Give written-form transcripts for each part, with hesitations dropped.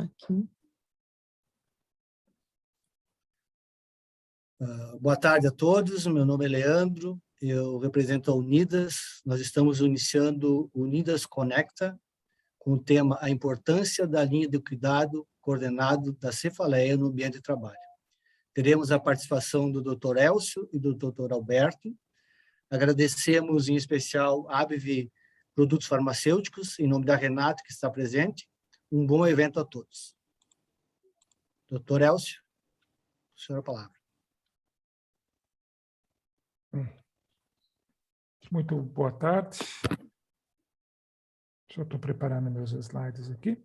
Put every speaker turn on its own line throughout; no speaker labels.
Aqui.
Boa tarde a todos, meu nome é Leandro, eu represento a Unidas, nós estamos iniciando o Unidas Conecta, com o tema A Importância da Linha de Cuidado Coordenado da Cefaleia no Ambiente de Trabalho. Teremos a participação do Dr. Elcio e do Dr. Alberto. Agradecemos em especial a ABV Produtos Farmacêuticos, em nome da Renata, que está presente. Um bom evento a todos. Dr. Elcio, a senhora a palavra.
Muito boa tarde. Já estou preparando meus slides aqui.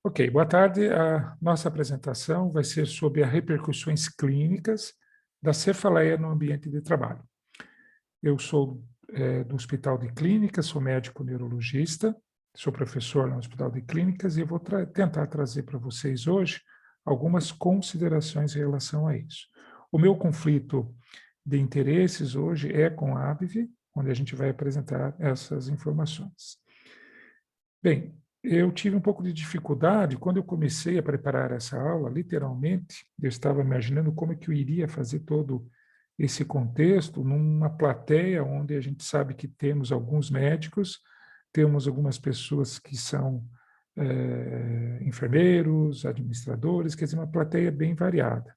Ok, boa tarde. A nossa apresentação vai ser sobre as repercussões clínicas da cefaleia no ambiente de trabalho. Eu sou do Hospital de Clínicas, sou médico neurologista, sou professor no Hospital de Clínicas e eu vou tentar trazer para vocês hoje algumas considerações em relação a isso. O meu conflito de interesses hoje é com a ABV, onde a gente vai apresentar essas informações. Bem, eu tive um pouco de dificuldade quando eu comecei a preparar essa aula, literalmente, eu estava imaginando como é que eu iria fazer todo esse contexto numa plateia onde a gente sabe que temos alguns médicos, temos algumas pessoas que são enfermeiros, administradores, quer dizer, uma plateia bem variada.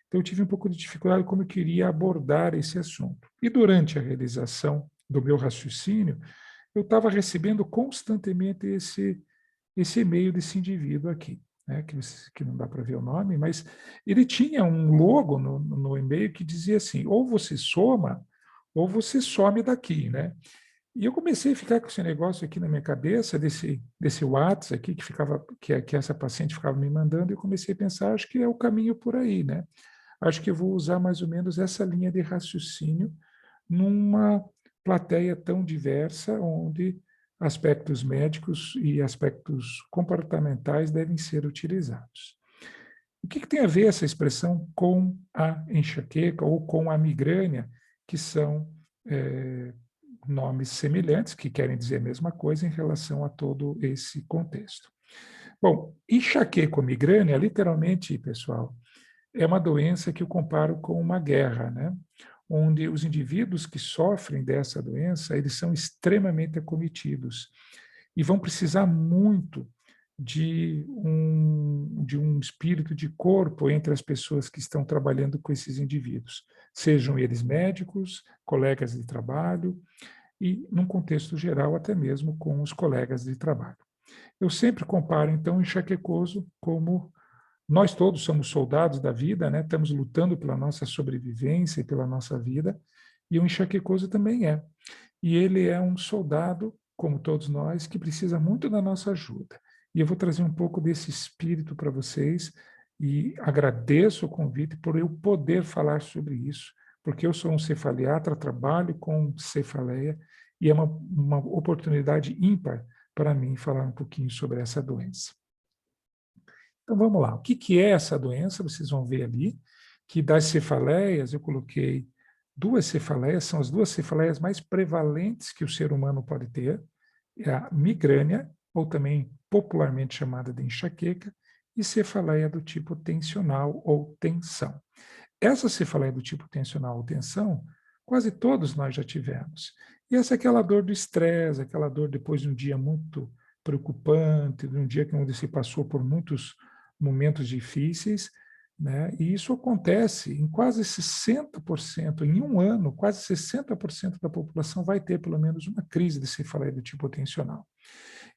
Então, eu tive um pouco de dificuldade como eu queria abordar esse assunto. E durante a realização do meu raciocínio, eu estava recebendo constantemente esse e-mail desse indivíduo aqui, né, que não dá para ver o nome, mas ele tinha um logo no e-mail que dizia assim, ou você soma, ou você some daqui, né? E eu comecei a ficar com esse negócio aqui na minha cabeça, desse WhatsApp aqui, que essa paciente ficava me mandando, e eu comecei a pensar, acho que é o caminho por aí, né? Acho que eu vou usar mais ou menos essa linha de raciocínio numa plateia tão diversa, onde aspectos médicos e aspectos comportamentais devem ser utilizados. O que tem a ver essa expressão com a enxaqueca ou com a migrânia, que são nomes semelhantes, que querem dizer a mesma coisa em relação a todo esse contexto? Bom, enxaqueca ou migrânia, literalmente, pessoal, é uma doença que eu comparo com uma guerra, né? Onde os indivíduos que sofrem dessa doença, eles são extremamente acometidos e vão precisar muito de um espírito de corpo entre as pessoas que estão trabalhando com esses indivíduos, sejam eles médicos, colegas de trabalho e, num contexto geral, até mesmo com os colegas de trabalho. Eu sempre comparo, então, o enxaquecoso como nós todos somos soldados da vida, né? Estamos lutando pela nossa sobrevivência e pela nossa vida, e o enxaquecoso também é. E ele é um soldado, como todos nós, que precisa muito da nossa ajuda. E eu vou trazer um pouco desse espírito para vocês, e agradeço o convite por eu poder falar sobre isso, porque eu sou um cefaliatra, trabalho com cefaleia, e é uma oportunidade ímpar para mim falar um pouquinho sobre essa doença. Então, vamos lá. O que é essa doença? Vocês vão ver ali que das cefaleias, eu coloquei duas cefaleias, são as duas cefaleias mais prevalentes que o ser humano pode ter, é a migrânia, ou também popularmente chamada de enxaqueca, e cefaleia do tipo tensional ou tensão. Essa cefaleia do tipo tensional ou tensão, quase todos nós já tivemos. E essa é aquela dor do estresse, aquela dor depois de um dia muito preocupante, de um dia onde se passou por muitos momentos difíceis, né? E isso acontece em quase 60%, em um ano, quase 60% da população vai ter pelo menos uma crise de cefaleia do tipo tensional.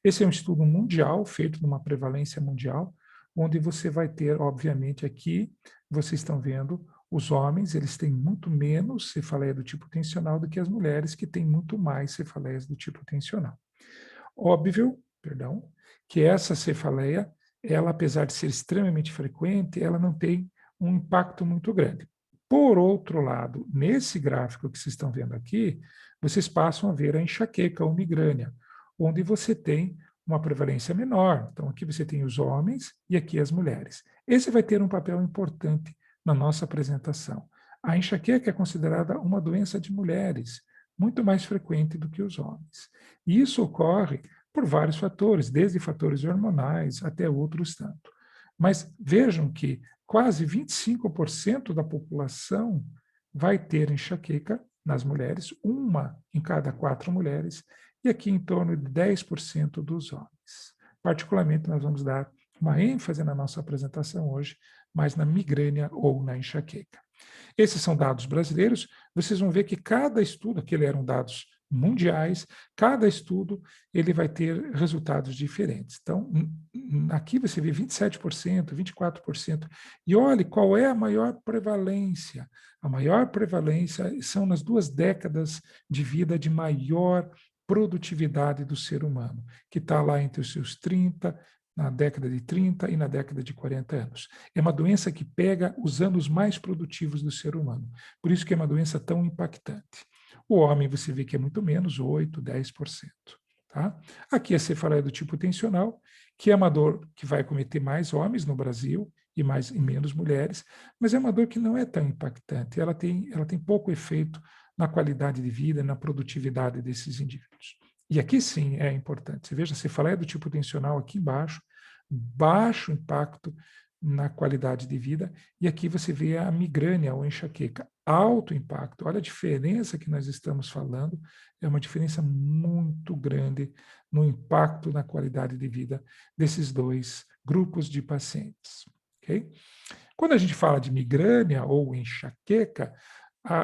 Esse é um estudo mundial, feito numa prevalência mundial, onde você vai ter, obviamente, aqui, vocês estão vendo, os homens, eles têm muito menos cefaleia do tipo tensional do que as mulheres, que têm muito mais cefaleias do tipo tensional. Óbvio, que essa cefaleia, ela, apesar de ser extremamente frequente, ela não tem um impacto muito grande. Por outro lado, nesse gráfico que vocês estão vendo aqui, vocês passam a ver a enxaqueca ou migrânia, onde você tem uma prevalência menor. Então, aqui você tem os homens e aqui as mulheres. Esse vai ter um papel importante na nossa apresentação. A enxaqueca é considerada uma doença de mulheres, muito mais frequente do que os homens. E isso ocorre por vários fatores, desde fatores hormonais até outros tanto. Mas vejam que quase 25% da população vai ter enxaqueca nas mulheres, 1 em cada 4 mulheres, e aqui em torno de 10% dos homens. Particularmente, nós vamos dar uma ênfase na nossa apresentação hoje, mais na migrânia ou na enxaqueca. Esses são dados brasileiros, vocês vão ver que cada estudo, aqueles eram dados mundiais, cada estudo ele vai ter resultados diferentes. Então, aqui você vê 27%, 24%, e olhe qual é a maior prevalência. A maior prevalência são nas 2 décadas de vida de maior produtividade do ser humano, que está lá entre os seus 30, na década de 30 e na década de 40 anos. É uma doença que pega os anos mais produtivos do ser humano. Por isso que é uma doença tão impactante. O homem, você vê que é muito menos, 8%, 10%. Tá? Aqui a cefaleia do tipo tensional, que é uma dor que vai acometer mais homens no Brasil e menos mulheres, mas é uma dor que não é tão impactante. Ela tem pouco efeito na qualidade de vida, na produtividade desses indivíduos. E aqui sim é importante. Você veja, a cefaleia do tipo tensional aqui embaixo, baixo impacto na qualidade de vida, e aqui você vê a migrânia ou enxaqueca, alto impacto. Olha a diferença que nós estamos falando, é uma diferença muito grande no impacto na qualidade de vida desses 2 grupos de pacientes. Okay? Quando a gente fala de migrânia ou enxaqueca,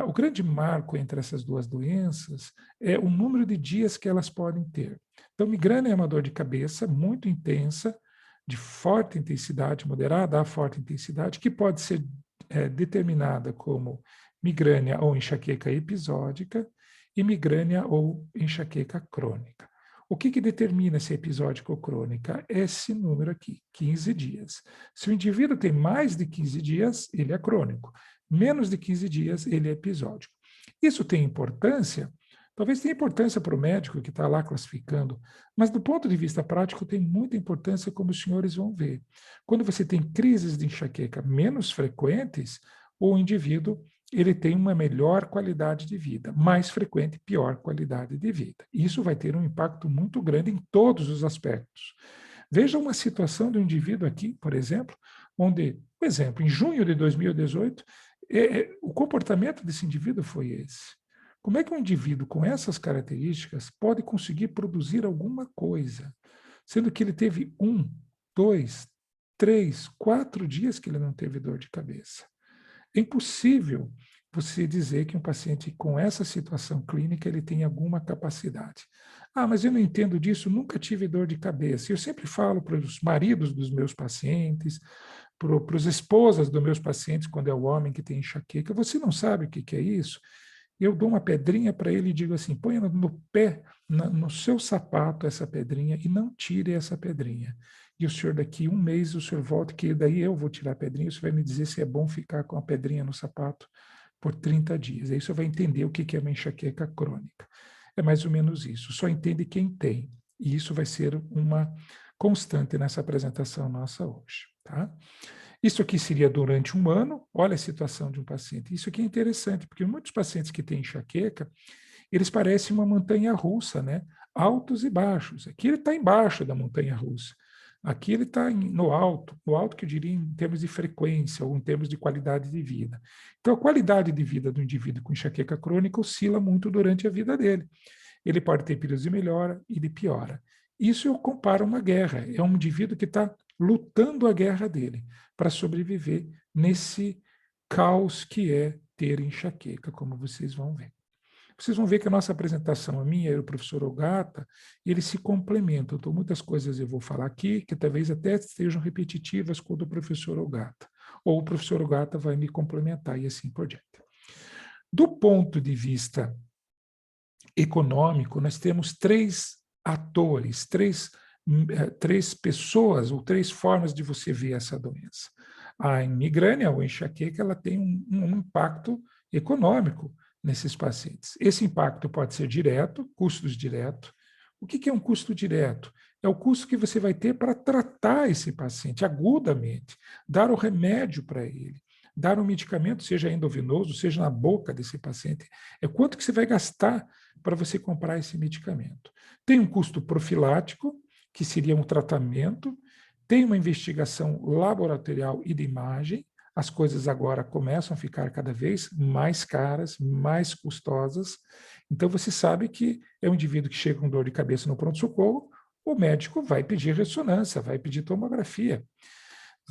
o grande marco entre essas 2 doenças é o número de dias que elas podem ter. Então, migrânia é uma dor de cabeça muito intensa, de forte intensidade, moderada a forte intensidade, que pode ser determinada como migrânia ou enxaqueca episódica e migrânia ou enxaqueca crônica. O que determina se é episódica ou crônica? Esse número aqui, 15 dias. Se o indivíduo tem mais de 15 dias, ele é crônico. Menos de 15 dias, ele é episódico. Isso tem importância? Talvez tenha importância para o médico que está lá classificando, mas do ponto de vista prático tem muita importância, como os senhores vão ver. Quando você tem crises de enxaqueca menos frequentes, o indivíduo ele tem uma melhor qualidade de vida, mais frequente, pior qualidade de vida. Isso vai ter um impacto muito grande em todos os aspectos. Veja uma situação do indivíduo aqui, por exemplo, onde, por exemplo, em junho de 2018, o comportamento desse indivíduo foi esse. Como é que um indivíduo com essas características pode conseguir produzir alguma coisa, sendo que ele teve 1, 2, 3, 4 dias que ele não teve dor de cabeça? É impossível você dizer que um paciente com essa situação clínica ele tem alguma capacidade. Ah, mas eu não entendo disso, nunca tive dor de cabeça. Eu sempre falo para os maridos dos meus pacientes, para as esposas dos meus pacientes, quando é o homem que tem enxaqueca, você não sabe o que é isso? Eu dou uma pedrinha para ele e digo assim, ponha no pé, no seu sapato essa pedrinha e não tire essa pedrinha. E o senhor daqui 1 mês, o senhor volta, que daí eu vou tirar a pedrinha, o senhor vai me dizer se é bom ficar com a pedrinha no sapato por 30 dias. Aí o senhor vai entender o que é uma enxaqueca crônica. É mais ou menos isso. Só entende quem tem. E isso vai ser uma constante nessa apresentação nossa hoje. Tá? Isso aqui seria durante 1 ano. Olha a situação de um paciente. Isso aqui é interessante, porque muitos pacientes que têm enxaqueca, eles parecem uma montanha russa, né? Altos e baixos. Aqui ele está embaixo da montanha russa. Aqui ele está no alto que eu diria em termos de frequência ou em termos de qualidade de vida. Então, a qualidade de vida do indivíduo com enxaqueca crônica oscila muito durante a vida dele. Ele pode ter períodos de melhora e de piora. Isso eu comparo a uma guerra. É um indivíduo que está lutando a guerra dele para sobreviver nesse caos que é ter enxaqueca, como vocês vão ver. Vocês vão ver que a nossa apresentação, a minha e o professor Ogata, eles se complementam. Então, muitas coisas eu vou falar aqui, que talvez até estejam repetitivas com o do professor Ogata. Ou o professor Ogata vai me complementar e assim por diante. Do ponto de vista econômico, nós temos 3 atores, 3 pessoas ou 3 formas de você ver essa doença. A migrânia ou enxaqueca, ela tem um impacto econômico nesses pacientes. Esse impacto pode ser direto, custos diretos. O que é um custo direto? É o custo que você vai ter para tratar esse paciente agudamente, dar o remédio para ele, dar um medicamento, seja endovenoso, seja na boca desse paciente, é quanto que você vai gastar para você comprar esse medicamento. Tem um custo profilático, que seria um tratamento, tem uma investigação laboratorial e de imagem, as coisas agora começam a ficar cada vez mais caras, mais custosas. Então, você sabe que é um indivíduo que chega com dor de cabeça no pronto-socorro, o médico vai pedir ressonância, vai pedir tomografia.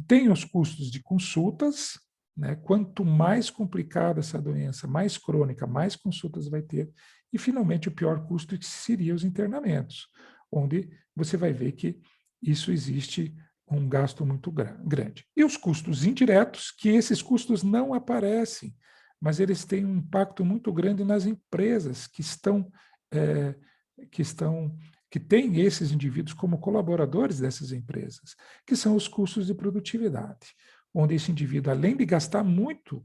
Tem os custos de consultas, né? Quanto mais complicada essa doença, mais crônica, mais consultas vai ter. E, finalmente, o pior custo seria os internamentos, onde você vai ver que isso existe um gasto muito grande. E os custos indiretos, que esses custos não aparecem, mas eles têm um impacto muito grande nas empresas que têm esses indivíduos como colaboradores dessas empresas, que são os custos de produtividade, onde esse indivíduo, além de gastar muito,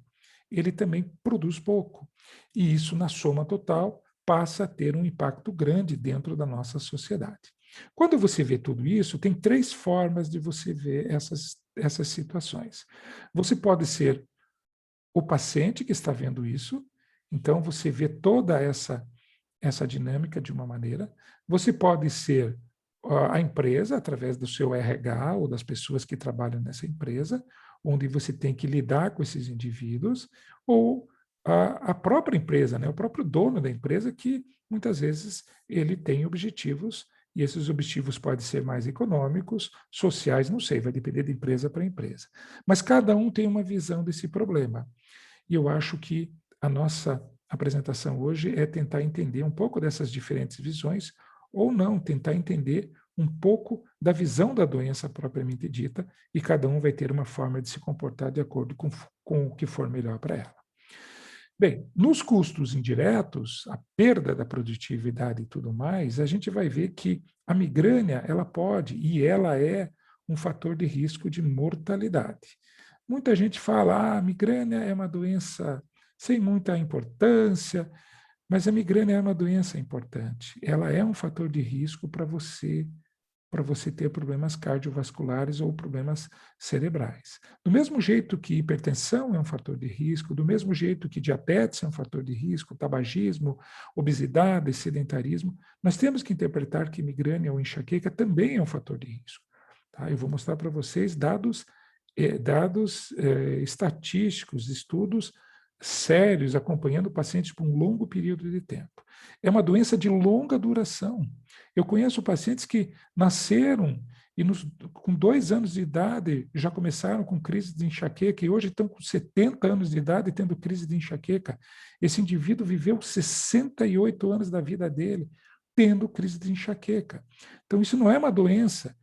ele também produz pouco. E isso, na soma total, passa a ter um impacto grande dentro da nossa sociedade. Quando você vê tudo isso, tem 3 formas de você ver essas situações. Você pode ser o paciente que está vendo isso, então você vê toda essa dinâmica de uma maneira. Você pode ser a empresa, através do seu RH ou das pessoas que trabalham nessa empresa, onde você tem que lidar com esses indivíduos, ou a própria empresa, né? O próprio dono da empresa, que muitas vezes ele tem objetivos, e esses objetivos podem ser mais econômicos, sociais, não sei, vai depender de empresa para empresa. Mas cada um tem uma visão desse problema. E eu acho que a nossa apresentação hoje é tentar entender um pouco dessas diferentes visões, ou não, tentar entender um pouco da visão da doença propriamente dita, e cada um vai ter uma forma de se comportar de acordo com o que for melhor para ela. Bem, nos custos indiretos, a perda da produtividade e tudo mais, a gente vai ver que a migrânia, ela pode, e ela é um fator de risco de mortalidade. Muita gente fala, a migrânia é uma doença sem muita importância, mas a migrânia é uma doença importante. Ela é um fator de risco para você ter problemas cardiovasculares ou problemas cerebrais. Do mesmo jeito que hipertensão é um fator de risco, do mesmo jeito que diabetes é um fator de risco, tabagismo, obesidade, sedentarismo, nós temos que interpretar que migrânia ou enxaqueca também é um fator de risco. Tá? Eu vou mostrar para vocês dados estatísticos, estudos sérios, acompanhando pacientes por um longo período de tempo. É uma doença de longa duração. Eu conheço pacientes que nasceram e com 2 anos de idade já começaram com crise de enxaqueca e hoje estão com 70 anos de idade tendo crise de enxaqueca. Esse indivíduo viveu 68 anos da vida dele tendo crise de enxaqueca. Então, isso não é uma doença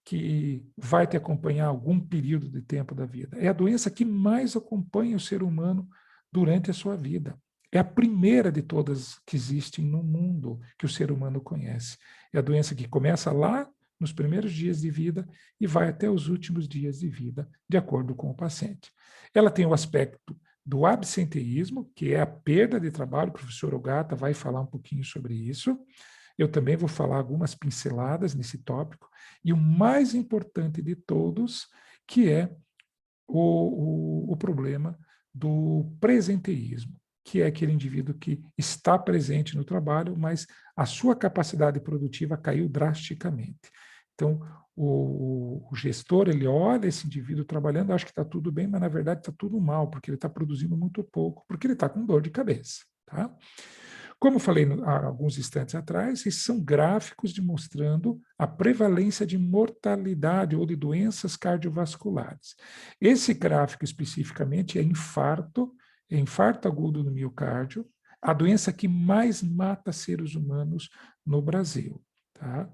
que vai te acompanhar algum período de tempo da vida. É a doença que mais acompanha o ser humano durante a sua vida. É a primeira de todas que existem no mundo que o ser humano conhece. É a doença que começa lá nos primeiros dias de vida e vai até os últimos dias de vida, de acordo com o paciente. Ela tem o aspecto do absenteísmo, que é a perda de trabalho, o professor Ogata vai falar um pouquinho sobre isso. Eu também vou falar algumas pinceladas nesse tópico. E o mais importante de todos, que é o problema do presenteísmo, que é aquele indivíduo que está presente no trabalho, mas a sua capacidade produtiva caiu drasticamente. Então, o gestor, ele olha esse indivíduo trabalhando, acha que está tudo bem, mas na verdade está tudo mal, porque ele está produzindo muito pouco, porque ele está com dor de cabeça. Tá? Como eu falei há alguns instantes atrás, esses são gráficos demonstrando a prevalência de mortalidade ou de doenças cardiovasculares. Esse gráfico especificamente é infarto agudo do miocárdio, a doença que mais mata seres humanos no Brasil. Tá?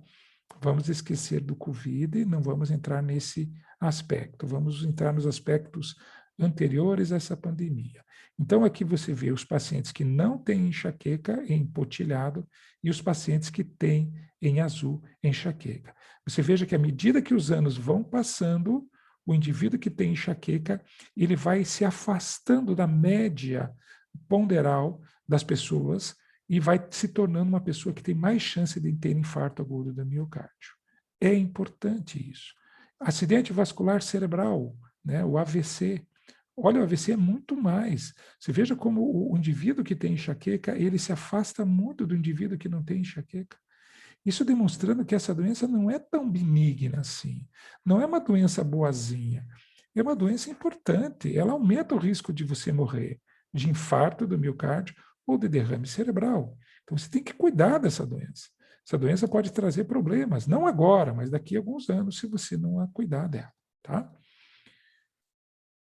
Vamos esquecer do Covid, não vamos entrar nesse aspecto, vamos entrar nos aspectos anteriores a essa pandemia. Então, aqui você vê os pacientes que não têm enxaqueca em pontilhado e os pacientes que têm em azul enxaqueca. Você veja que à medida que os anos vão passando, o indivíduo que tem enxaqueca, ele vai se afastando da média ponderal das pessoas e vai se tornando uma pessoa que tem mais chance de ter infarto agudo do miocárdio. É importante isso. Acidente vascular cerebral, né, o AVC, Olha, o AVC é muito mais. Você veja como o indivíduo que tem enxaqueca, ele se afasta muito do indivíduo que não tem enxaqueca. Isso demonstrando que essa doença não é tão benigna assim. Não é uma doença boazinha. É uma doença importante. Ela aumenta o risco de você morrer de infarto do miocárdio ou de derrame cerebral. Então, você tem que cuidar dessa doença. Essa doença pode trazer problemas, não agora, mas daqui a alguns anos, se você não a cuidar dela. Tá?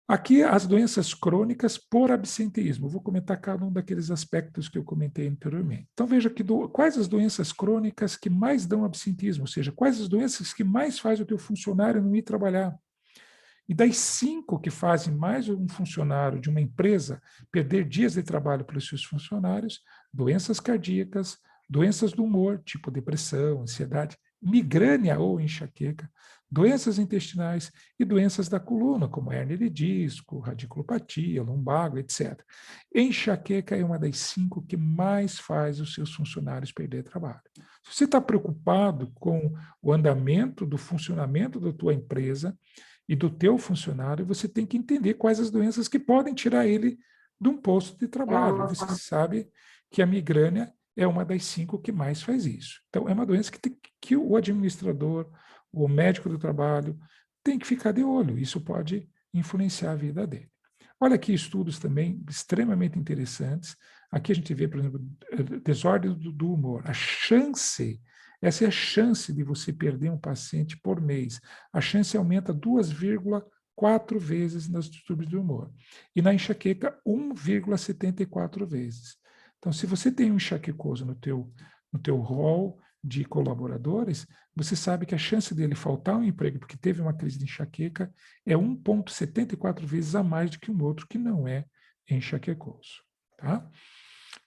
Aqui, as doenças crônicas por absenteísmo. Vou comentar cada um daqueles aspectos que eu comentei anteriormente. Então, veja aqui quais as doenças crônicas que mais dão absenteísmo, ou seja, quais as doenças que mais fazem o teu funcionário não ir trabalhar. E das 5 que fazem mais um funcionário de uma empresa perder dias de trabalho pelos seus funcionários, doenças cardíacas, doenças do humor, tipo depressão, ansiedade, migrânia ou enxaqueca, doenças intestinais e doenças da coluna, como hérnia de disco, radiculopatia, lumbago, etc. Enxaqueca é uma das 5 que mais faz os seus funcionários perder trabalho. Se você está preocupado com o andamento do funcionamento da tua empresa e do teu funcionário, você tem que entender quais as doenças que podem tirar ele de um posto de trabalho. E você sabe que a migrânia é uma das 5 que mais faz isso. Então, é uma doença que o administrador, o médico do trabalho, tem que ficar de olho. Isso pode influenciar a vida dele. Olha aqui estudos também extremamente interessantes. Aqui a gente vê, por exemplo, desordem do humor. Essa é a chance de você perder um paciente por mês. A chance aumenta 2,4 vezes nos distúrbios do humor. E na enxaqueca, 1,74 vezes. Então, se você tem um enxaquecoso no teu rol de colaboradores, você sabe que a chance dele faltar um emprego porque teve uma crise de enxaqueca é 1,74 vezes a mais do que um outro que não é enxaquecoso. Tá?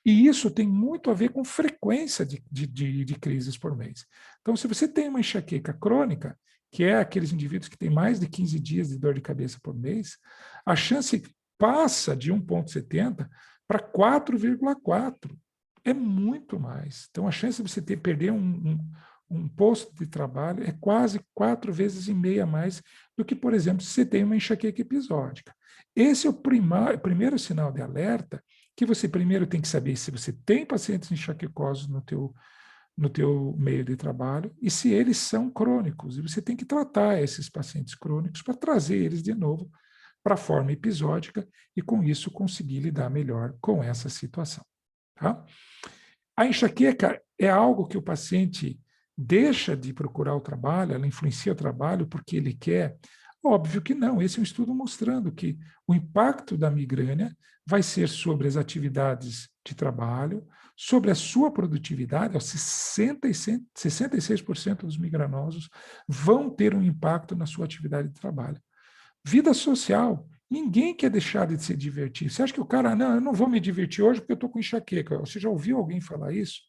E isso tem muito a ver com frequência de crises por mês. Então, se você tem uma enxaqueca crônica, que é aqueles indivíduos que têm mais de 15 dias de dor de cabeça por mês, a chance passa de 1,70 para 4,4. É muito mais. Então, a chance de você perder um posto de trabalho é quase 4 vezes e meia mais do que, por exemplo, se você tem uma enxaqueca episódica. Esse é o primeiro sinal de alerta, que você primeiro tem que saber se você tem pacientes enxaquecosos no teu meio de trabalho e se eles são crônicos. E você tem que tratar esses pacientes crônicos para trazer eles de novo para a forma episódica e, com isso, conseguir lidar melhor com essa situação. Tá? A enxaqueca é algo que o paciente deixa de procurar o trabalho, ela influencia o trabalho porque ele quer? Óbvio que não. Esse é um estudo mostrando que o impacto da migrânia vai ser sobre as atividades de trabalho, sobre a sua produtividade. 66% dos migranosos vão ter um impacto na sua atividade de trabalho. Vida social. Ninguém quer deixar de se divertir. Você acha que o cara, não, eu não vou me divertir hoje porque eu estou com enxaqueca. Você já ouviu alguém falar isso?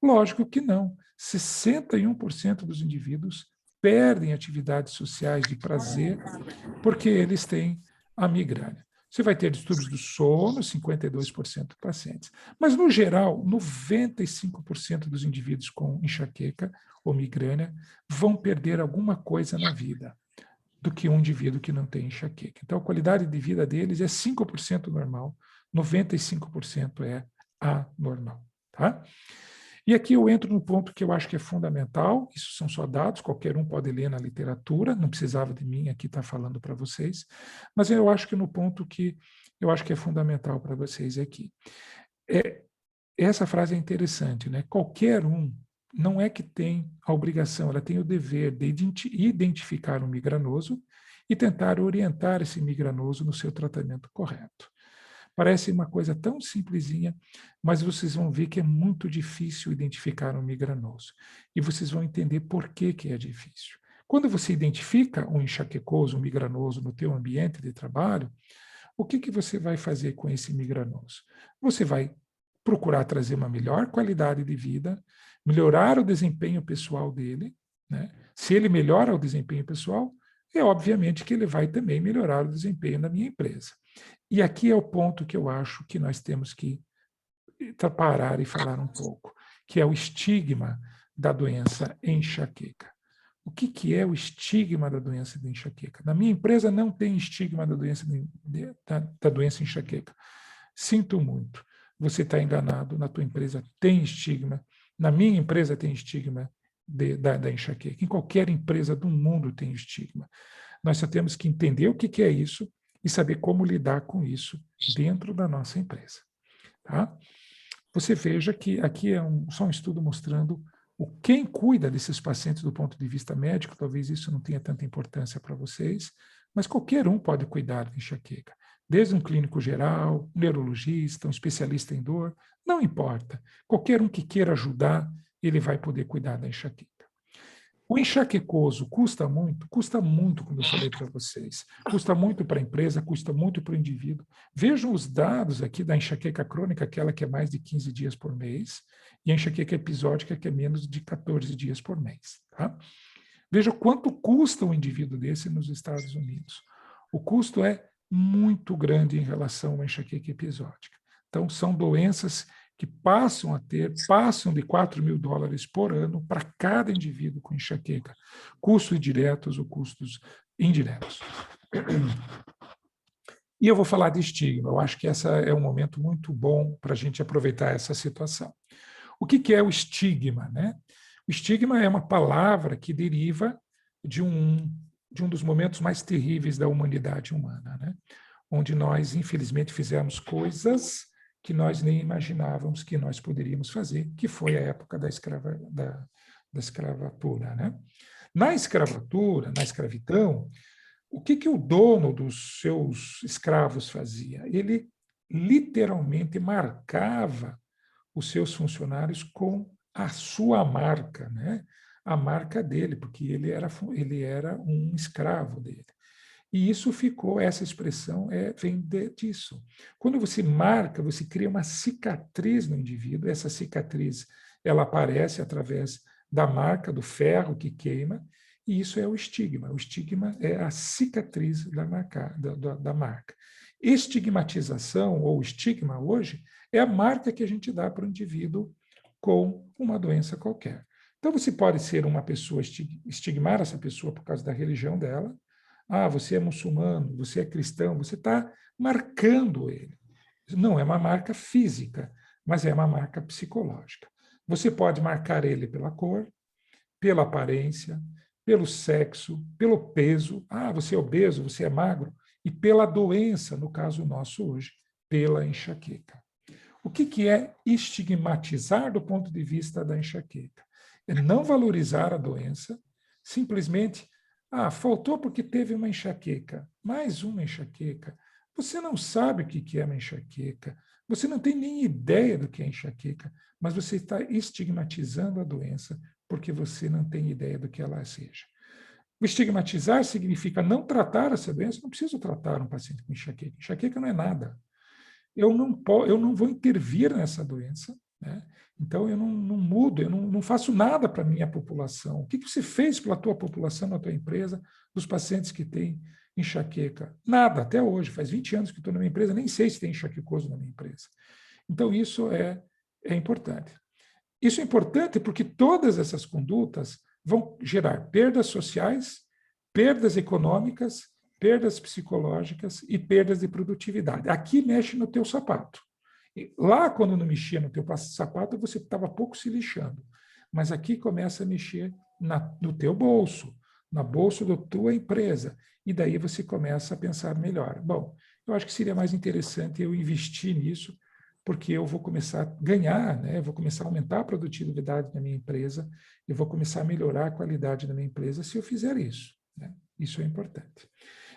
Lógico que não. 61% dos indivíduos perdem atividades sociais de prazer porque eles têm a migrânia. Você vai ter distúrbios do sono, 52% dos pacientes. Mas, no geral, 95% dos indivíduos com enxaqueca ou migrânia vão perder alguma coisa na vida do que um indivíduo que não tem enxaqueca. Então, a qualidade de vida deles é 5% normal, 95% é anormal. Tá? E aqui eu entro no ponto que eu acho que é fundamental, isso são só dados, qualquer um pode ler na literatura, não precisava de mim aqui estar falando para vocês, mas eu acho que no ponto que eu acho que é fundamental para vocês aqui. Essa frase é interessante, né? Qualquer um não é que tem a obrigação, ela tem o dever de identificar um migranoso e tentar orientar esse migranoso no seu tratamento correto. Parece uma coisa tão simplesinha, mas vocês vão ver que é muito difícil identificar um migranoso. E vocês vão entender por que é difícil. Quando você identifica um enxaquecoso, um migranoso no teu ambiente de trabalho, o que você vai fazer com esse migranoso? Você vai procurar trazer uma melhor qualidade de vida, melhorar o desempenho pessoal dele, né? Se ele melhora o desempenho pessoal, é obviamente que ele vai também melhorar o desempenho da minha empresa. E aqui é o ponto que eu acho que nós temos que parar e falar um pouco, que é o estigma da doença enxaqueca. o que é o estigma da doença de enxaqueca. Na minha empresa não tem estigma da doença, da doença enxaqueca. Sinto muito. Você está enganado, na tua empresa tem estigma, na minha empresa tem estigma da enxaqueca. Em qualquer empresa do mundo tem estigma. Nós só temos que entender o que é isso e saber como lidar com isso dentro da nossa empresa. Tá? Você veja que aqui é só um estudo mostrando quem cuida desses pacientes do ponto de vista médico. Talvez isso não tenha tanta importância para vocês, mas qualquer um pode cuidar de enxaqueca. Desde um clínico geral, um neurologista, um especialista em dor, não importa. Qualquer um que queira ajudar, ele vai poder cuidar da enxaqueca. O enxaquecoso custa muito, como eu falei para vocês. Custa muito para a empresa, custa muito para o indivíduo. Vejam os dados aqui da enxaqueca crônica, aquela que é mais de 15 dias por mês, e a enxaqueca episódica, que é menos de 14 dias por mês. Tá? Veja quanto custa um indivíduo desse nos Estados Unidos. O custo é muito grande em relação à enxaqueca episódica. Então, são doenças que passam de $4.000 por ano para cada indivíduo com enxaqueca. Custos diretos ou custos indiretos. E eu vou falar de estigma. Eu acho que esse é um momento muito bom para a gente aproveitar essa situação. O que é o estigma, né? O estigma é uma palavra que deriva de um dos momentos mais terríveis da humanidade humana, né? Onde nós, infelizmente, fizemos coisas que nós nem imaginávamos que nós poderíamos fazer, que foi a época da escravatura, né? Na escravidão, o que o dono dos seus escravos fazia? Ele literalmente marcava os seus funcionários com a sua marca, né? A marca dele, porque ele era um escravo dele. E isso ficou, essa expressão vem disso. Quando você marca, você cria uma cicatriz no indivíduo, essa cicatriz ela aparece através da marca do ferro que queima, e isso é o estigma. O estigma é a cicatriz da marca. Estigmatização ou estigma hoje é a marca que a gente dá para o indivíduo com uma doença qualquer. Então você pode ser uma pessoa, estigmar essa pessoa por causa da religião dela. Ah, você é muçulmano, você é cristão, você está marcando ele. Não é uma marca física, mas é uma marca psicológica. Você pode marcar ele pela cor, pela aparência, pelo sexo, pelo peso. Ah, você é obeso, você é magro. E pela doença, no caso nosso hoje, pela enxaqueca. O que é estigmatizar do ponto de vista da enxaqueca? É não valorizar a doença, simplesmente, faltou porque teve uma enxaqueca, mais uma enxaqueca. Você não sabe o que é uma enxaqueca, você não tem nem ideia do que é enxaqueca, mas você está estigmatizando a doença porque você não tem ideia do que ela seja. O estigmatizar significa não tratar essa doença. Não preciso tratar um paciente com enxaqueca. Enxaqueca não é nada. Eu não vou intervir nessa doença, né? Então eu não mudo, eu não faço nada para a minha população. O que você fez pela tua população, na tua empresa, dos pacientes que têm enxaqueca? Nada, até hoje. Faz 20 anos que estou na minha empresa, nem sei se tem enxaquecoso na minha empresa. Então isso é importante. Isso é importante porque todas essas condutas vão gerar perdas sociais, perdas econômicas, perdas psicológicas e perdas de produtividade. Aqui mexe no teu sapato. Lá, quando não mexia no teu sapato, você estava pouco se lixando. Mas aqui começa a mexer no teu bolso, na bolsa da tua empresa. E daí você começa a pensar melhor. Bom, eu acho que seria mais interessante eu investir nisso, porque eu vou começar a ganhar, né? Eu vou começar a aumentar a produtividade da minha empresa, eu vou começar a melhorar a qualidade da minha empresa se eu fizer isso, né? Isso é importante.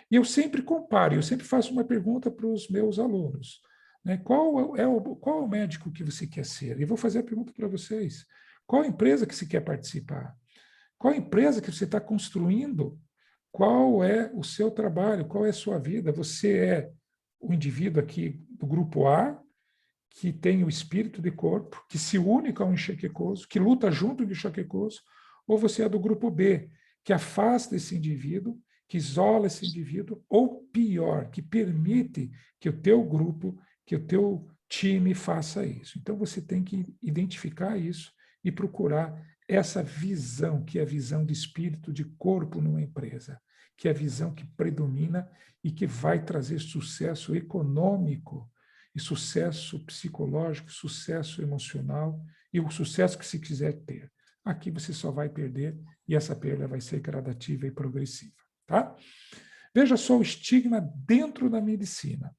E eu sempre comparo, eu sempre faço uma pergunta para os meus alunos, né? Qual é o médico que você quer ser? E vou fazer a pergunta para vocês. Qual empresa que você quer participar? Qual empresa que você está construindo? Qual é o seu trabalho? Qual é a sua vida? Você é o indivíduo aqui do grupo A, que tem o espírito de corpo, que se une com o enxaquecoso, que luta junto com o enxaquecoso, ou você é do grupo B, que afasta esse indivíduo, que isola esse indivíduo, ou pior, que permite que o teu grupo, que o teu time faça isso. Então você tem que identificar isso e procurar essa visão, que é a visão de espírito, de corpo numa empresa, que é a visão que predomina e que vai trazer sucesso econômico, e sucesso psicológico, sucesso emocional e o sucesso que se quiser ter. Aqui você só vai perder e essa perda vai ser gradativa e progressiva. Tá? Veja só o estigma dentro da medicina.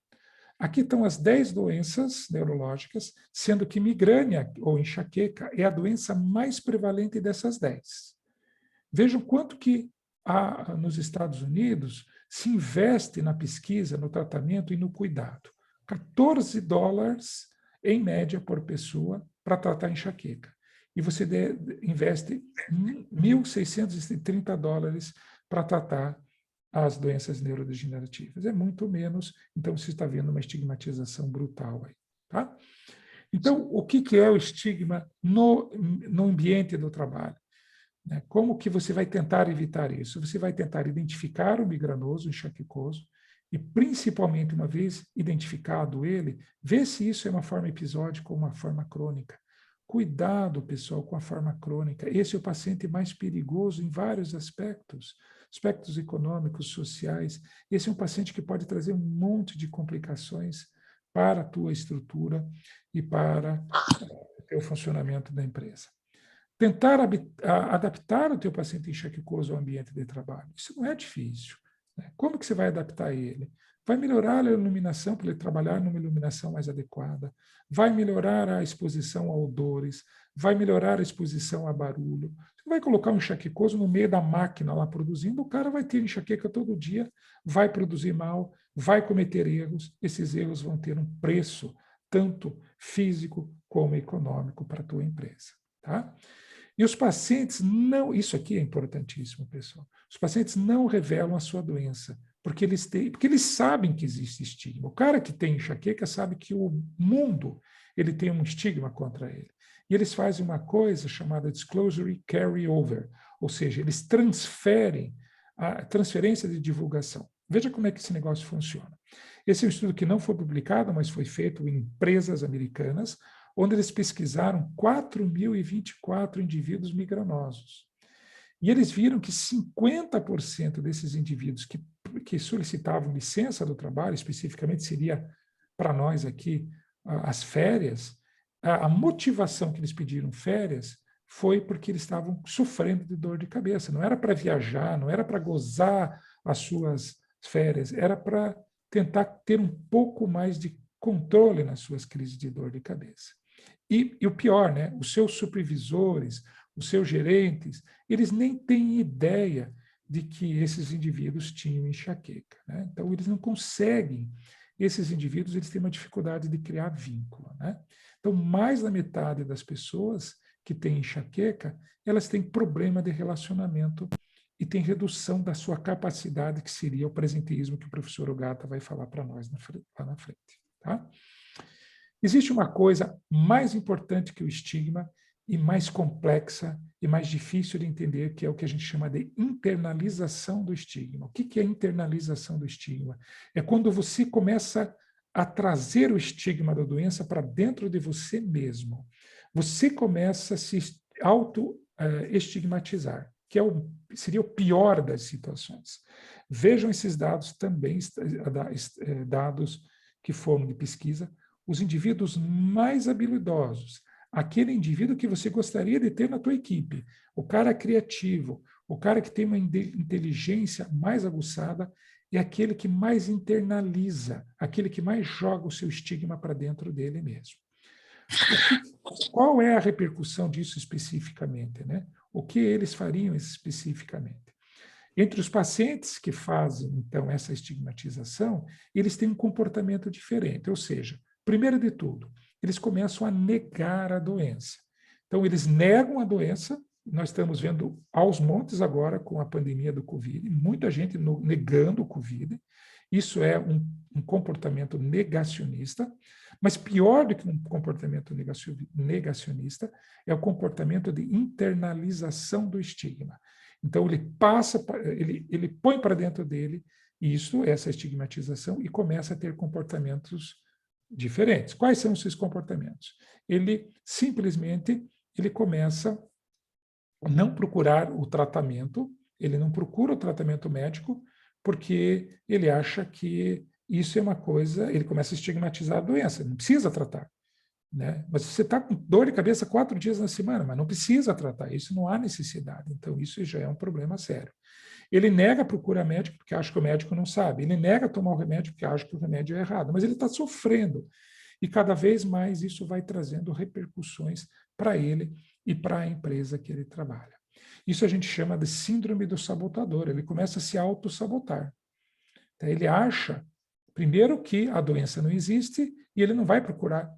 Aqui estão as 10 doenças neurológicas, sendo que migrânia ou enxaqueca é a doença mais prevalente dessas 10. Vejam quanto que nos Estados Unidos se investe na pesquisa, no tratamento e no cuidado. $14 em média por pessoa para tratar enxaqueca. E você investe $1.630 para tratar as doenças neurodegenerativas. É muito menos, então você está vendo uma estigmatização brutal aí. Tá? Então, o que é o estigma no ambiente do trabalho? Como que você vai tentar evitar isso? Você vai tentar identificar o migranoso, o enxaquecoso, e principalmente, uma vez identificado ele, ver se isso é uma forma episódica ou uma forma crônica. Cuidado, pessoal, com a forma crônica. Esse é o paciente mais perigoso em vários aspectos, aspectos econômicos, sociais. Esse é um paciente que pode trazer um monte de complicações para a tua estrutura e para o teu funcionamento da empresa. Tentar adaptar o teu paciente enxaquecoso ao ambiente de trabalho. Isso não é difícil. Né? Como que você vai adaptar ele? Vai melhorar a iluminação para ele trabalhar numa iluminação mais adequada, vai melhorar a exposição a odores, vai melhorar a exposição a barulho. Você vai colocar um enxaquecoso no meio da máquina lá produzindo, o cara vai ter enxaqueca todo dia, vai produzir mal, vai cometer erros, esses erros vão ter um preço, tanto físico como econômico para a tua empresa. Tá? E os pacientes não, isso aqui é importantíssimo, pessoal, os pacientes não revelam a sua doença, porque eles sabem que existe estigma. O cara que tem enxaqueca sabe que o mundo ele tem um estigma contra ele. E eles fazem uma coisa chamada disclosure carry-over, ou seja, eles transferem a transferência de divulgação. Veja como é que esse negócio funciona. Esse é um estudo que não foi publicado, mas foi feito em empresas americanas, onde eles pesquisaram 4.024 indivíduos migranosos. E eles viram que 50% desses indivíduos que solicitavam licença do trabalho, especificamente seria para nós aqui as férias, a motivação que eles pediram férias foi porque eles estavam sofrendo de dor de cabeça. Não era para viajar, não era para gozar as suas férias, era para tentar ter um pouco mais de controle nas suas crises de dor de cabeça. E o pior, né? Os seus supervisores, os seus gerentes, eles nem têm ideia de que esses indivíduos tinham enxaqueca. Né? Então, eles não conseguem, esses indivíduos eles têm uma dificuldade de criar vínculo. Né? Então, mais da metade das pessoas que têm enxaqueca, elas têm problema de relacionamento e têm redução da sua capacidade, que seria o presenteísmo que o professor Ogata vai falar para nós lá na frente. Tá? Existe uma coisa mais importante que o estigma e mais complexa e mais difícil de entender, que é o que a gente chama de internalização do estigma. O que é internalização do estigma? É quando você começa a trazer o estigma da doença para dentro de você mesmo. Você começa a se auto-estigmatizar, que seria o pior das situações. Vejam esses dados também, dados que foram de pesquisa, os indivíduos mais habilidosos, aquele indivíduo que você gostaria de ter na tua equipe, o cara criativo, o cara que tem uma inteligência mais aguçada, é aquele que mais internaliza, aquele que mais joga o seu estigma para dentro dele mesmo. Qual é a repercussão disso especificamente? Né? O que eles fariam especificamente? Entre os pacientes que fazem, então, essa estigmatização, eles têm um comportamento diferente, ou seja, primeiro de tudo, eles começam a negar a doença. Então, eles negam a doença, nós estamos vendo aos montes agora com a pandemia do Covid, muita gente negando o Covid, isso é um comportamento negacionista, mas pior do que um comportamento negacionista é o comportamento de internalização do estigma. Então, ele põe para dentro dele isso, essa estigmatização, e começa a ter comportamentos diferentes. Quais são esses comportamentos? Ele simplesmente começa não procurar o tratamento, ele não procura o tratamento médico, porque ele acha que isso é uma coisa, ele começa a estigmatizar a doença, não precisa tratar. Né? Mas você está com dor de cabeça 4 dias na semana, mas não precisa tratar, isso não há necessidade. Então, isso já é um problema sério. Ele nega a procura médica porque acha que o médico não sabe. Ele nega tomar o remédio porque acha que o remédio é errado. Mas ele está sofrendo. E cada vez mais isso vai trazendo repercussões para ele e para a empresa que ele trabalha. Isso a gente chama de síndrome do sabotador. Ele começa a se autossabotar. Então, ele acha, primeiro, que a doença não existe e ele não vai procurar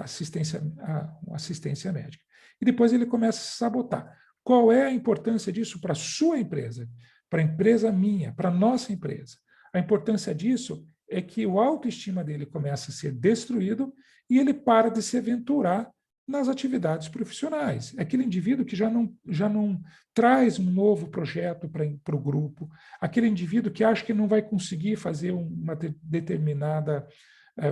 assistência médica. E depois ele começa a se sabotar. Qual é a importância disso para a sua empresa, para a empresa minha, para a nossa empresa? A importância disso é que o autoestima dele começa a ser destruído e ele para de se aventurar nas atividades profissionais. É aquele indivíduo que já não traz um novo projeto para o grupo, aquele indivíduo que acha que não vai conseguir fazer uma determinada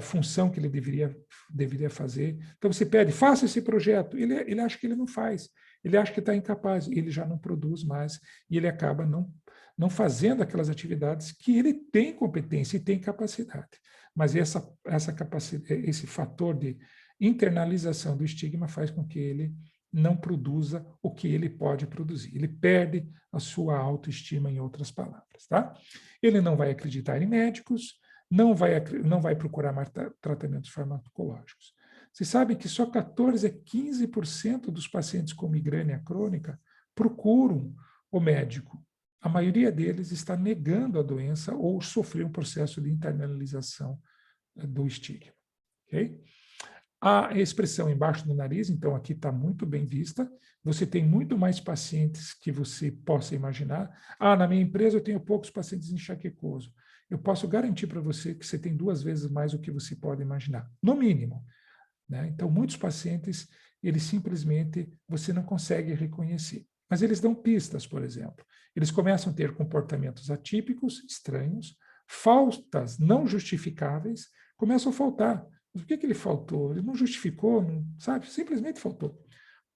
função que ele deveria fazer. Então você pede, faça esse projeto. Ele acha que ele não faz, ele acha que está incapaz, ele já não produz mais e ele acaba não fazendo aquelas atividades que ele tem competência e tem capacidade. Mas essa capacidade, esse fator de internalização do estigma faz com que ele não produza o que ele pode produzir. Ele perde a sua autoestima, em outras palavras. Tá? Ele não vai acreditar em médicos, não vai procurar mais tratamentos farmacológicos. Você sabe que só 14 a 15% dos pacientes com migrânia crônica procuram o médico. A maioria deles está negando a doença ou sofreu um processo de internalização do estigma. Okay? A expressão embaixo do nariz, então, aqui está muito bem vista. Você tem muito mais pacientes que você possa imaginar. Na minha empresa eu tenho poucos pacientes enxaquecoso. Eu posso garantir para você que você tem 2 vezes mais do que você pode imaginar, no mínimo. Né? Então, muitos pacientes, eles simplesmente, você não consegue reconhecer. Mas eles dão pistas, por exemplo. Eles começam a ter comportamentos atípicos, estranhos, faltas não justificáveis, começam a faltar. Mas por que ele faltou? Ele não justificou, não, sabe? Simplesmente faltou.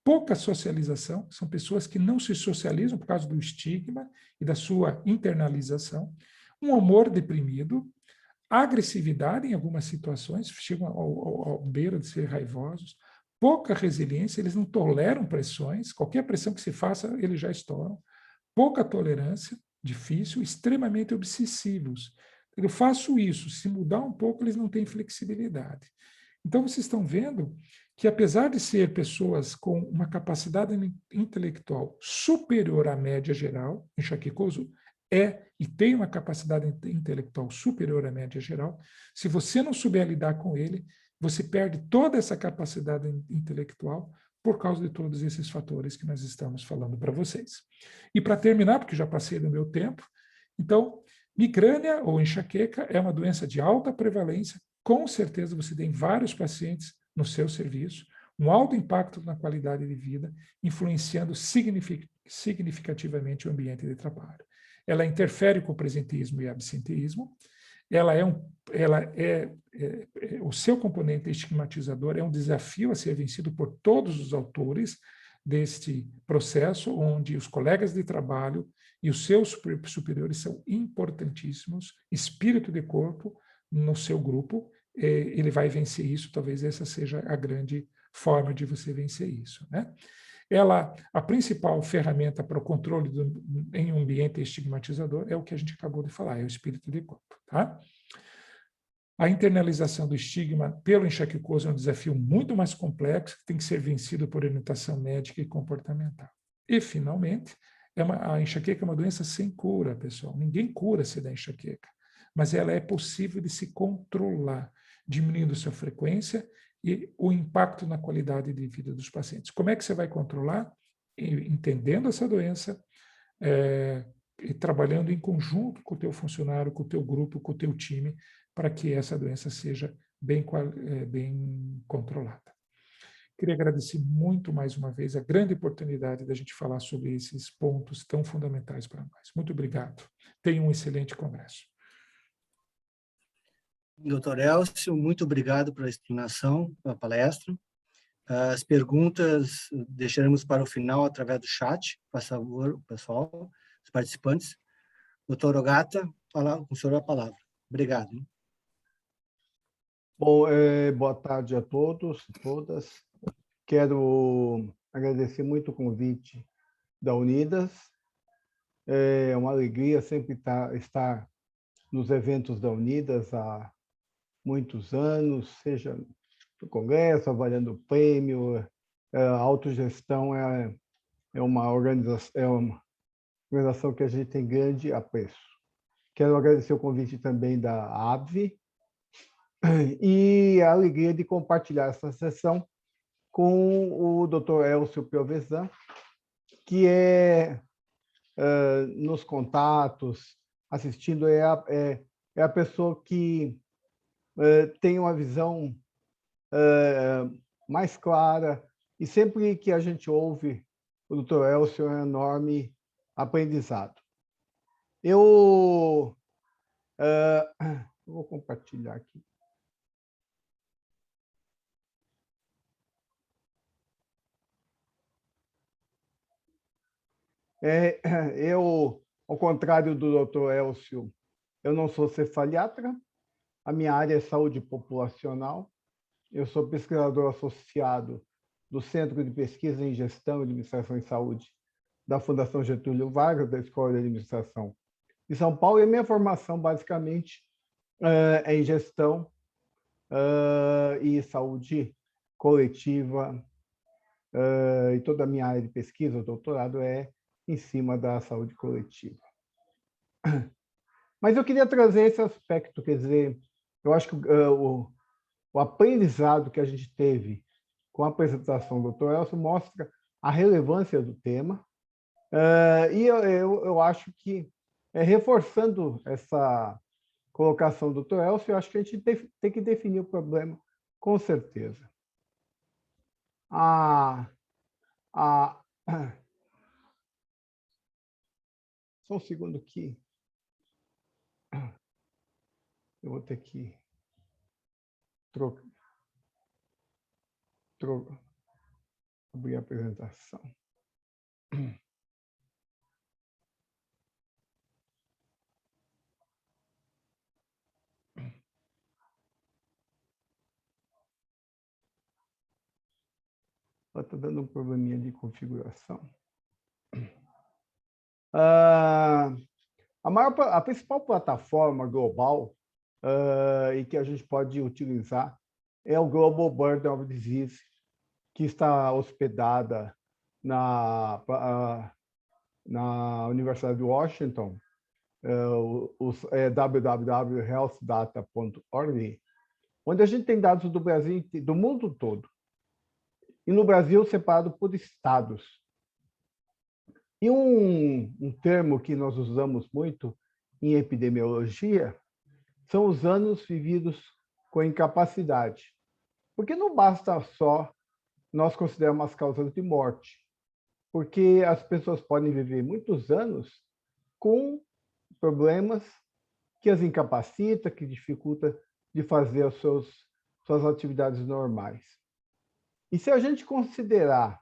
Pouca socialização, são pessoas que não se socializam por causa do estigma e da sua internalização. Um humor deprimido, agressividade em algumas situações, chegam ao beira de ser raivosos, pouca resiliência, eles não toleram pressões, qualquer pressão que se faça, eles já estouram, pouca tolerância, difícil, extremamente obsessivos. Eu faço isso, se mudar um pouco, eles não têm flexibilidade. Então, vocês estão vendo que, apesar de ser pessoas com uma capacidade intelectual superior à média geral, enxaquecoso e tem uma capacidade intelectual superior à média geral, se você não souber lidar com ele, você perde toda essa capacidade intelectual por causa de todos esses fatores que nós estamos falando para vocês. E para terminar, porque já passei do meu tempo, então, migrânia ou enxaqueca é uma doença de alta prevalência, com certeza você tem vários pacientes no seu serviço, um alto impacto na qualidade de vida, influenciando significativamente o ambiente de trabalho. Ela interfere com o presenteísmo e absenteísmo, o seu componente estigmatizador é um desafio a ser vencido por todos os autores deste processo, onde os colegas de trabalho e os seus superiores são importantíssimos, espírito de corpo no seu grupo, ele vai vencer isso, talvez essa seja a grande forma de você vencer isso, né? A principal ferramenta para o controle em um ambiente estigmatizador é o que a gente acabou de falar, é o espírito de corpo. Tá? A internalização do estigma pelo enxaquecoso é um desafio muito mais complexo, que tem que ser vencido por orientação médica e comportamental. E, finalmente, a enxaqueca é uma doença sem cura, pessoal. Ninguém cura-se da enxaqueca, mas ela é possível de se controlar, diminuindo sua frequência e o impacto na qualidade de vida dos pacientes. Como é que você vai controlar? Entendendo essa doença, e trabalhando em conjunto com o teu funcionário, com o teu grupo, com o teu time, para que essa doença seja bem controlada. Queria agradecer muito mais uma vez a grande oportunidade da gente falar sobre esses pontos tão fundamentais para nós. Muito obrigado. Tenha um excelente congresso.
Doutor Elcio, muito obrigado pela explanação, pela palestra. As perguntas deixaremos para o final através do chat, por favor, pessoal, os participantes. Doutor Ogata, com o senhor a palavra. Obrigado.
Bom, boa tarde a todos e todas. Quero agradecer muito o convite da Unidas. É uma alegria sempre estar nos eventos da Unidas há muitos anos, seja no Congresso, avaliando o prêmio. A autogestão é uma organização que a gente tem grande apreço. Quero agradecer o convite também da ABVE e a alegria de compartilhar essa sessão com o Dr. Elcio Piovesan, que nos contatos, assistindo, é a pessoa que tem uma visão mais clara, e sempre que a gente ouve o Dr. Elcio é um enorme aprendizado. Eu vou compartilhar aqui. Eu, ao contrário do Dr. Elcio, eu não sou cefaliatra, a minha área é saúde populacional, eu sou pesquisador associado do Centro de Pesquisa em Gestão e Administração em Saúde da Fundação Getúlio Vargas, da Escola de Administração de São Paulo, e a minha formação, basicamente, é em gestão e saúde coletiva, e toda a minha área de pesquisa, o doutorado, é em cima da saúde coletiva. Mas eu queria trazer esse aspecto, quer dizer, eu acho que o aprendizado que a gente teve com a apresentação do Dr. Elcio mostra a relevância do tema, e eu acho que, reforçando essa colocação do Dr. Elcio, eu acho que a gente tem que definir o problema com certeza. Só um segundo aqui. Eu vou ter que abrir a apresentação. Está dando um probleminha de configuração. A principal plataforma global e que a gente pode utilizar é o Global Burden of Disease, que está hospedada na Universidade de Washington, www.healthdata.org, onde a gente tem dados do Brasil, do mundo todo, e no Brasil separado por estados. E um termo que nós usamos muito em epidemiologia são os anos vividos com incapacidade. Porque não basta só nós considerarmos as causas de morte, porque as pessoas podem viver muitos anos com problemas que as incapacita, que dificulta de fazer as suas atividades normais. E se a gente considerar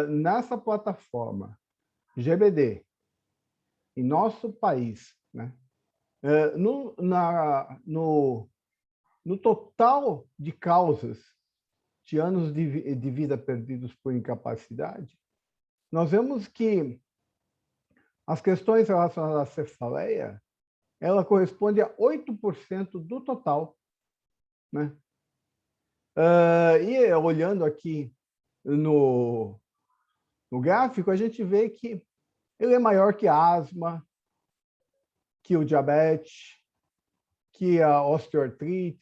nessa plataforma GBD, em nosso país, né, no total de causas de anos de vida perdidos por incapacidade, nós vemos que as questões relacionadas à cefaleia, ela corresponde a 8% do total, né? E olhando aqui no gráfico, a gente vê que ele é maior que a asma, que o diabetes, que a osteoartrite,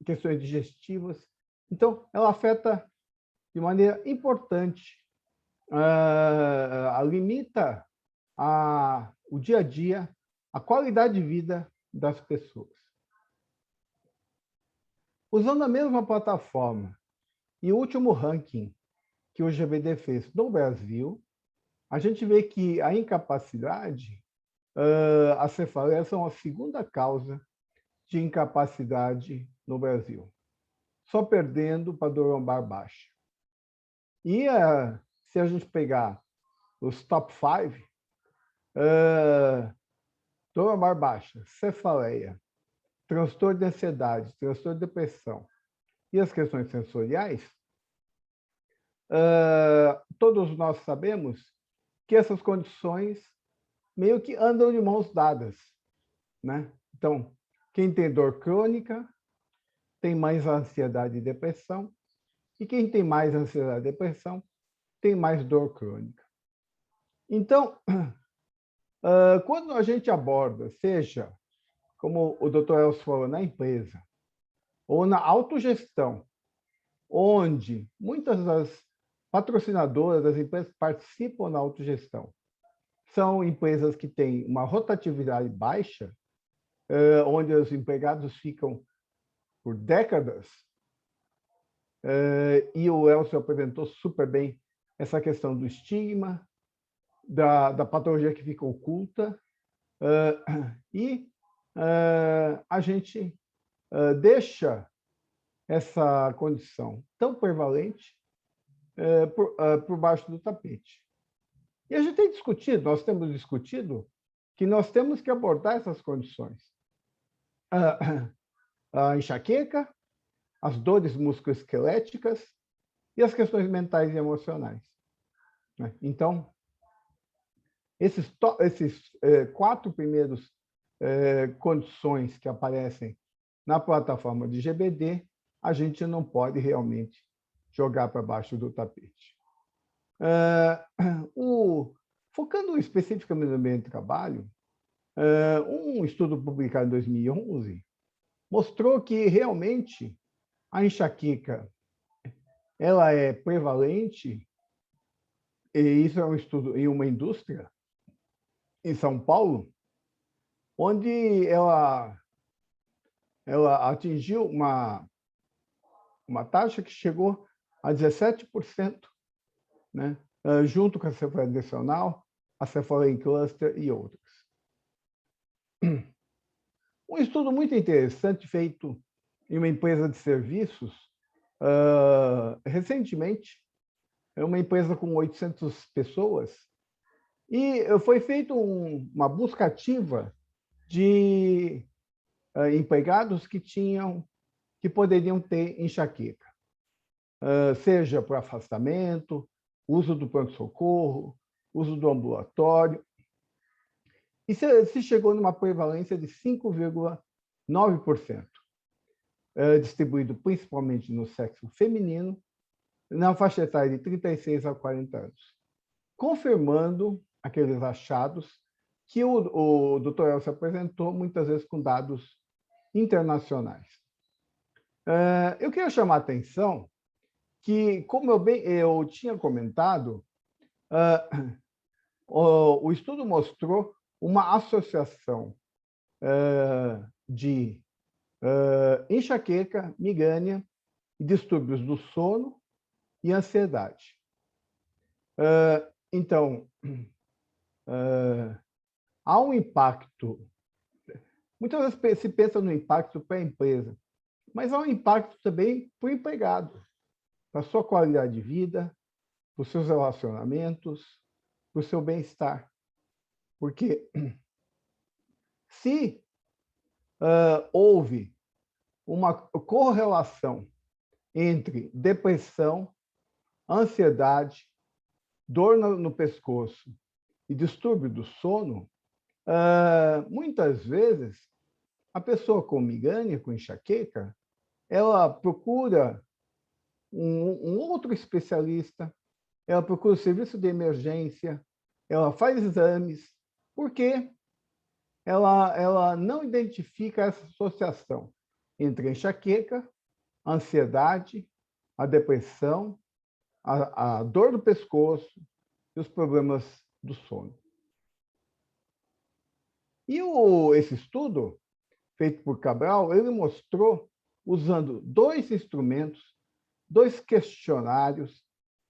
questões digestivas. Então, ela afeta de maneira importante, limita o dia a dia, a qualidade de vida das pessoas. Usando a mesma plataforma e o último ranking que o GBD fez no Brasil, a gente vê que a incapacidade, a cefaleia são a segunda causa de incapacidade no Brasil. só perdendo para dor lombar baixa. E se a gente pegar os top 5, dor lombar baixa, cefaleia, transtorno de ansiedade, transtorno de depressão e as questões sensoriais, todos nós sabemos que essas condições meio que andam de mãos dadas, né? Então, quem tem dor crônica tem mais ansiedade e depressão, e quem tem mais ansiedade e depressão tem mais dor crônica. Então, quando a gente aborda, seja, como o Dr. Elcio falou, na empresa, ou na autogestão, onde muitas das patrocinadoras das empresas participam na autogestão, são empresas que têm uma rotatividade baixa, onde os empregados ficam por décadas, e o Elcio apresentou super bem essa questão do estigma, da patologia que fica oculta, e a gente deixa essa condição tão prevalente por baixo do tapete. E a gente tem discutido, nós temos discutido que nós temos que abordar essas condições. A enxaqueca, as dores musculoesqueléticas e as questões mentais e emocionais. Então, esses 4 primeiros condições que aparecem na plataforma de GBD, a gente não pode realmente jogar para baixo do tapete. Focando especificamente no ambiente de trabalho, um estudo publicado em 2011 mostrou que realmente a enxaqueca ela é prevalente, e isso é um estudo em uma indústria em São Paulo, onde ela atingiu uma taxa que chegou a 17%, né? Junto com a cefaleia addicional, a cefaleia em cluster e outras. Um estudo muito interessante feito em uma empresa de serviços, recentemente, é uma empresa com 800 pessoas, e foi feita uma busca ativa de empregados que poderiam ter enxaqueca, seja por afastamento, uso do pronto-socorro, uso do ambulatório, e se chegou numa prevalência de 5,9%, distribuído principalmente no sexo feminino, na faixa etária de 36 a 40 anos, confirmando aqueles achados que o Dr. Elcio apresentou, muitas vezes com dados internacionais. Eu queria chamar a atenção que, como eu tinha comentado, o estudo mostrou uma associação de enxaqueca, migrânia, distúrbios do sono e ansiedade. Então, há um impacto. Muitas vezes se pensa no impacto para a empresa, mas há um impacto também para o empregado, para a sua qualidade de vida, para os seus relacionamentos, para o seu bem-estar. Porque se houve uma correlação entre depressão, ansiedade, dor no pescoço e distúrbio do sono, muitas vezes a pessoa com migrânia, com enxaqueca, ela procura um outro especialista, ela procura o serviço de emergência, ela faz exames, porque ela não identifica essa associação entre a enxaqueca, a ansiedade, a depressão, a dor do pescoço e os problemas do sono. E esse estudo, feito por Cabral, ele mostrou, usando 2 instrumentos, 2 questionários,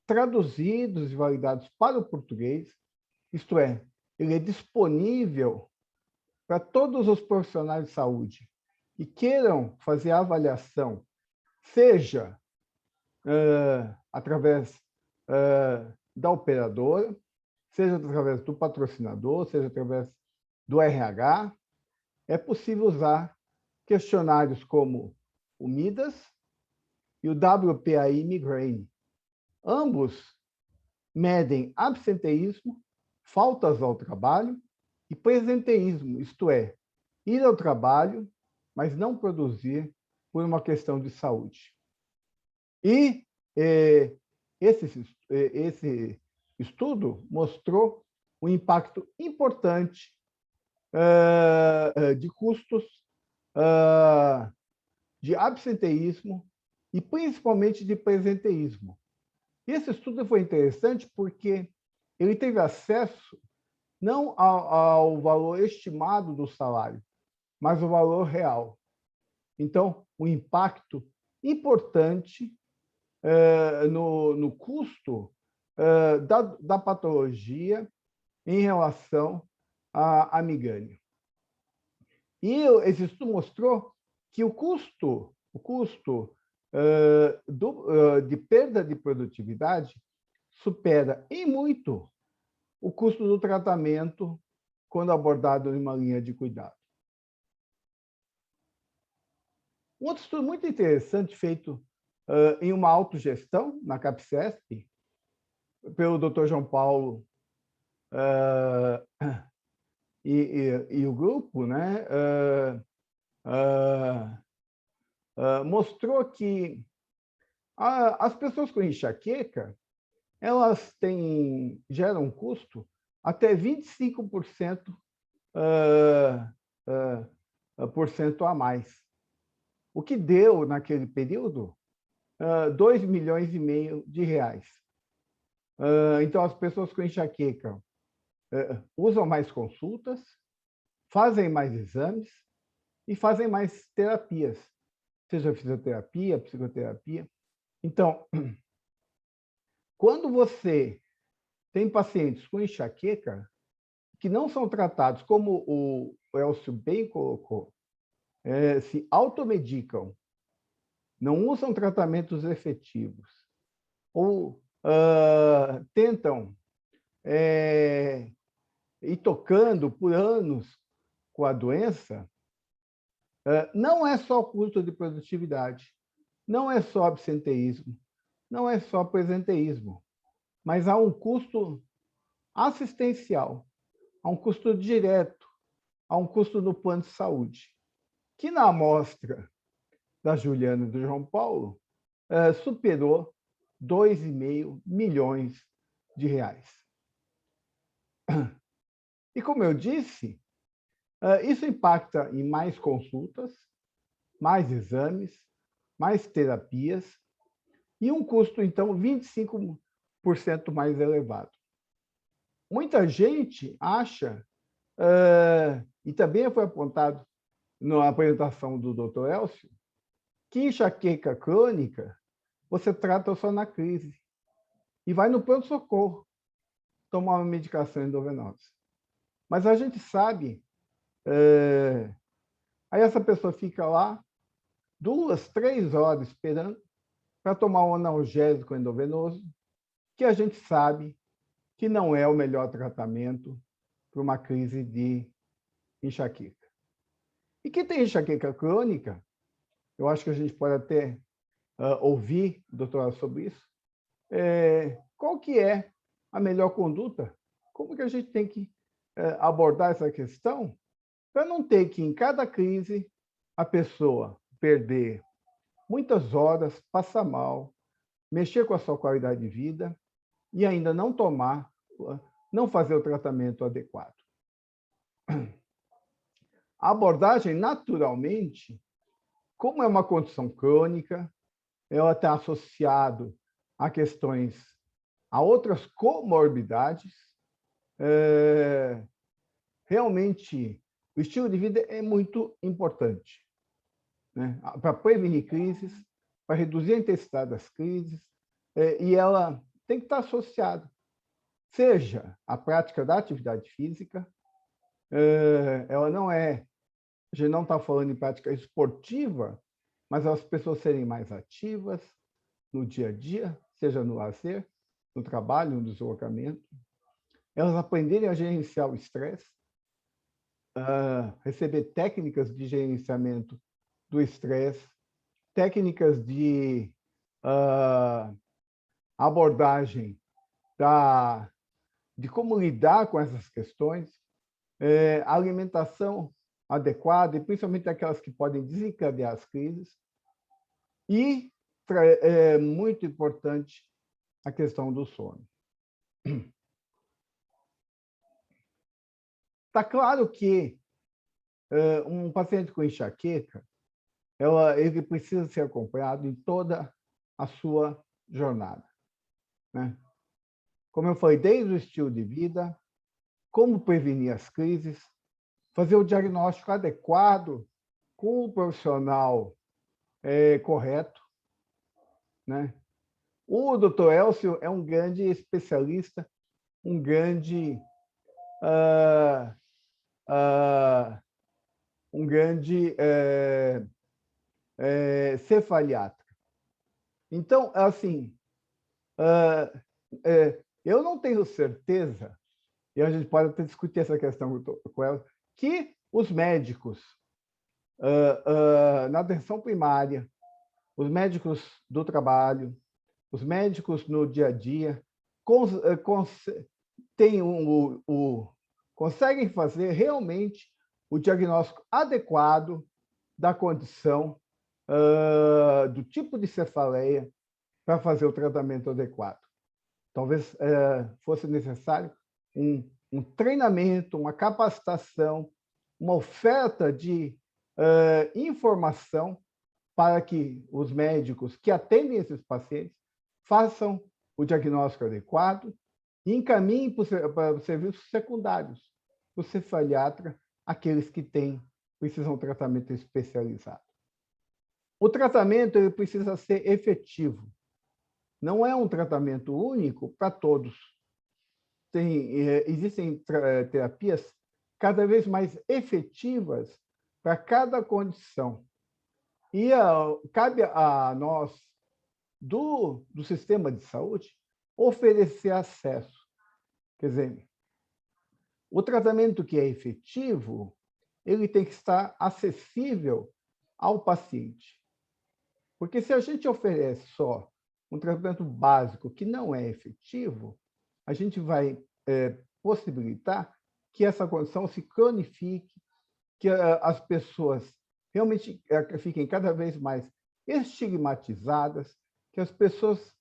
traduzidos e validados para o português, isto é, ele é disponível para todos os profissionais de saúde que queiram fazer a avaliação seja através da operadora, seja através do patrocinador, seja através do RH, é possível usar questionários como o MIDAS e o WPAI Migraine. Ambos medem absenteísmo, faltas ao trabalho e presenteísmo, isto é, ir ao trabalho, mas não produzir por uma questão de saúde. E esse estudo mostrou um impacto importante de custos de absenteísmo e principalmente de presenteísmo. E esse estudo foi interessante porque ele teve acesso não ao valor estimado do salário, mas ao valor real. Então, um impacto importante no custo da patologia em relação à migrânia. E esse estudo mostrou que o custo de perda de produtividade supera em muito o custo do tratamento quando abordado em uma linha de cuidado. Um outro estudo muito interessante feito em uma autogestão na CAPCESP, pelo Dr. João Paulo e o grupo, né, mostrou que as pessoas com enxaqueca, elas geram um custo até 25% a mais. O que deu, naquele período, 2,5 milhões de reais. Então, as pessoas com enxaqueca usam mais consultas, fazem mais exames e fazem mais terapias, seja fisioterapia, psicoterapia. Então, quando você tem pacientes com enxaqueca que não são tratados, como o Elcio bem colocou, se automedicam, não usam tratamentos efetivos, ou tentam ir tocando por anos com a doença, não é só custo de produtividade, não é só absenteísmo, não é só presenteísmo, mas há um custo assistencial, há um custo direto, há um custo do plano de saúde, que na amostra da Juliana e do João Paulo superou 2,5 milhões de reais. E como eu disse, isso impacta em mais consultas, mais exames, mais terapias e um custo, então, 25% mais elevado. Muita gente acha, e também foi apontado na apresentação do Dr. Elcio, que enxaqueca crônica você trata só na crise e vai no pronto-socorro tomar uma medicação endovenosa. Mas a gente sabe, aí essa pessoa fica lá 2, 3 horas esperando para tomar um analgésico endovenoso, que a gente sabe que não é o melhor tratamento para uma crise de enxaqueca. E quem tem enxaqueca crônica, eu acho que a gente pode até ouvir, doutora, sobre isso, qual que é a melhor conduta? Como que a gente tem que abordar essa questão para não ter que, em cada crise, a pessoa perder muitas horas, passar mal, mexer com a sua qualidade de vida e ainda não fazer o tratamento adequado. A abordagem, naturalmente, como é uma condição crônica, ela está associada a questões, a outras comorbidades. Realmente, o estilo de vida é muito importante, né? Para prevenir crises, para reduzir a intensidade das crises, e ela tem que estar associada, seja a prática da atividade física, ela não é, a gente não está falando em prática esportiva, mas as pessoas serem mais ativas no dia a dia, seja no lazer, no trabalho, no deslocamento. Elas aprenderem a gerenciar o estresse, receber técnicas de gerenciamento do estresse, técnicas de abordagem de como lidar com essas questões, alimentação adequada, e principalmente aquelas que podem desencadear as crises, e é muito importante a questão do sono. Está claro que um paciente com enxaqueca, ele precisa ser acompanhado em toda a sua jornada, né? Como eu falei, desde o estilo de vida, como prevenir as crises, fazer o diagnóstico adequado com o profissional correto, né? O Dr. Elcio é um grande especialista, um grande cefaliatra. Então, assim, eu não tenho certeza, e a gente pode até discutir essa questão com ela, que os médicos na atenção primária, os médicos do trabalho, os médicos no dia a dia, conseguem fazer realmente o diagnóstico adequado da condição, do tipo de cefaleia, para fazer o tratamento adequado. Talvez fosse necessário um treinamento, uma capacitação, uma oferta de informação para que os médicos que atendem esses pacientes façam o diagnóstico adequado e encaminhem para os serviços secundários, o cefaliatra, aqueles que precisam de tratamento especializado. O tratamento ele precisa ser efetivo. Não é um tratamento único para todos. Existem terapias cada vez mais efetivas para cada condição. E cabe a nós, do sistema de saúde, oferecer acesso. Quer dizer, o tratamento que é efetivo, ele tem que estar acessível ao paciente. Porque se a gente oferece só um tratamento básico que não é efetivo, a gente vai possibilitar que essa condição se cronifique, que as pessoas realmente fiquem cada vez mais estigmatizadas, que as pessoas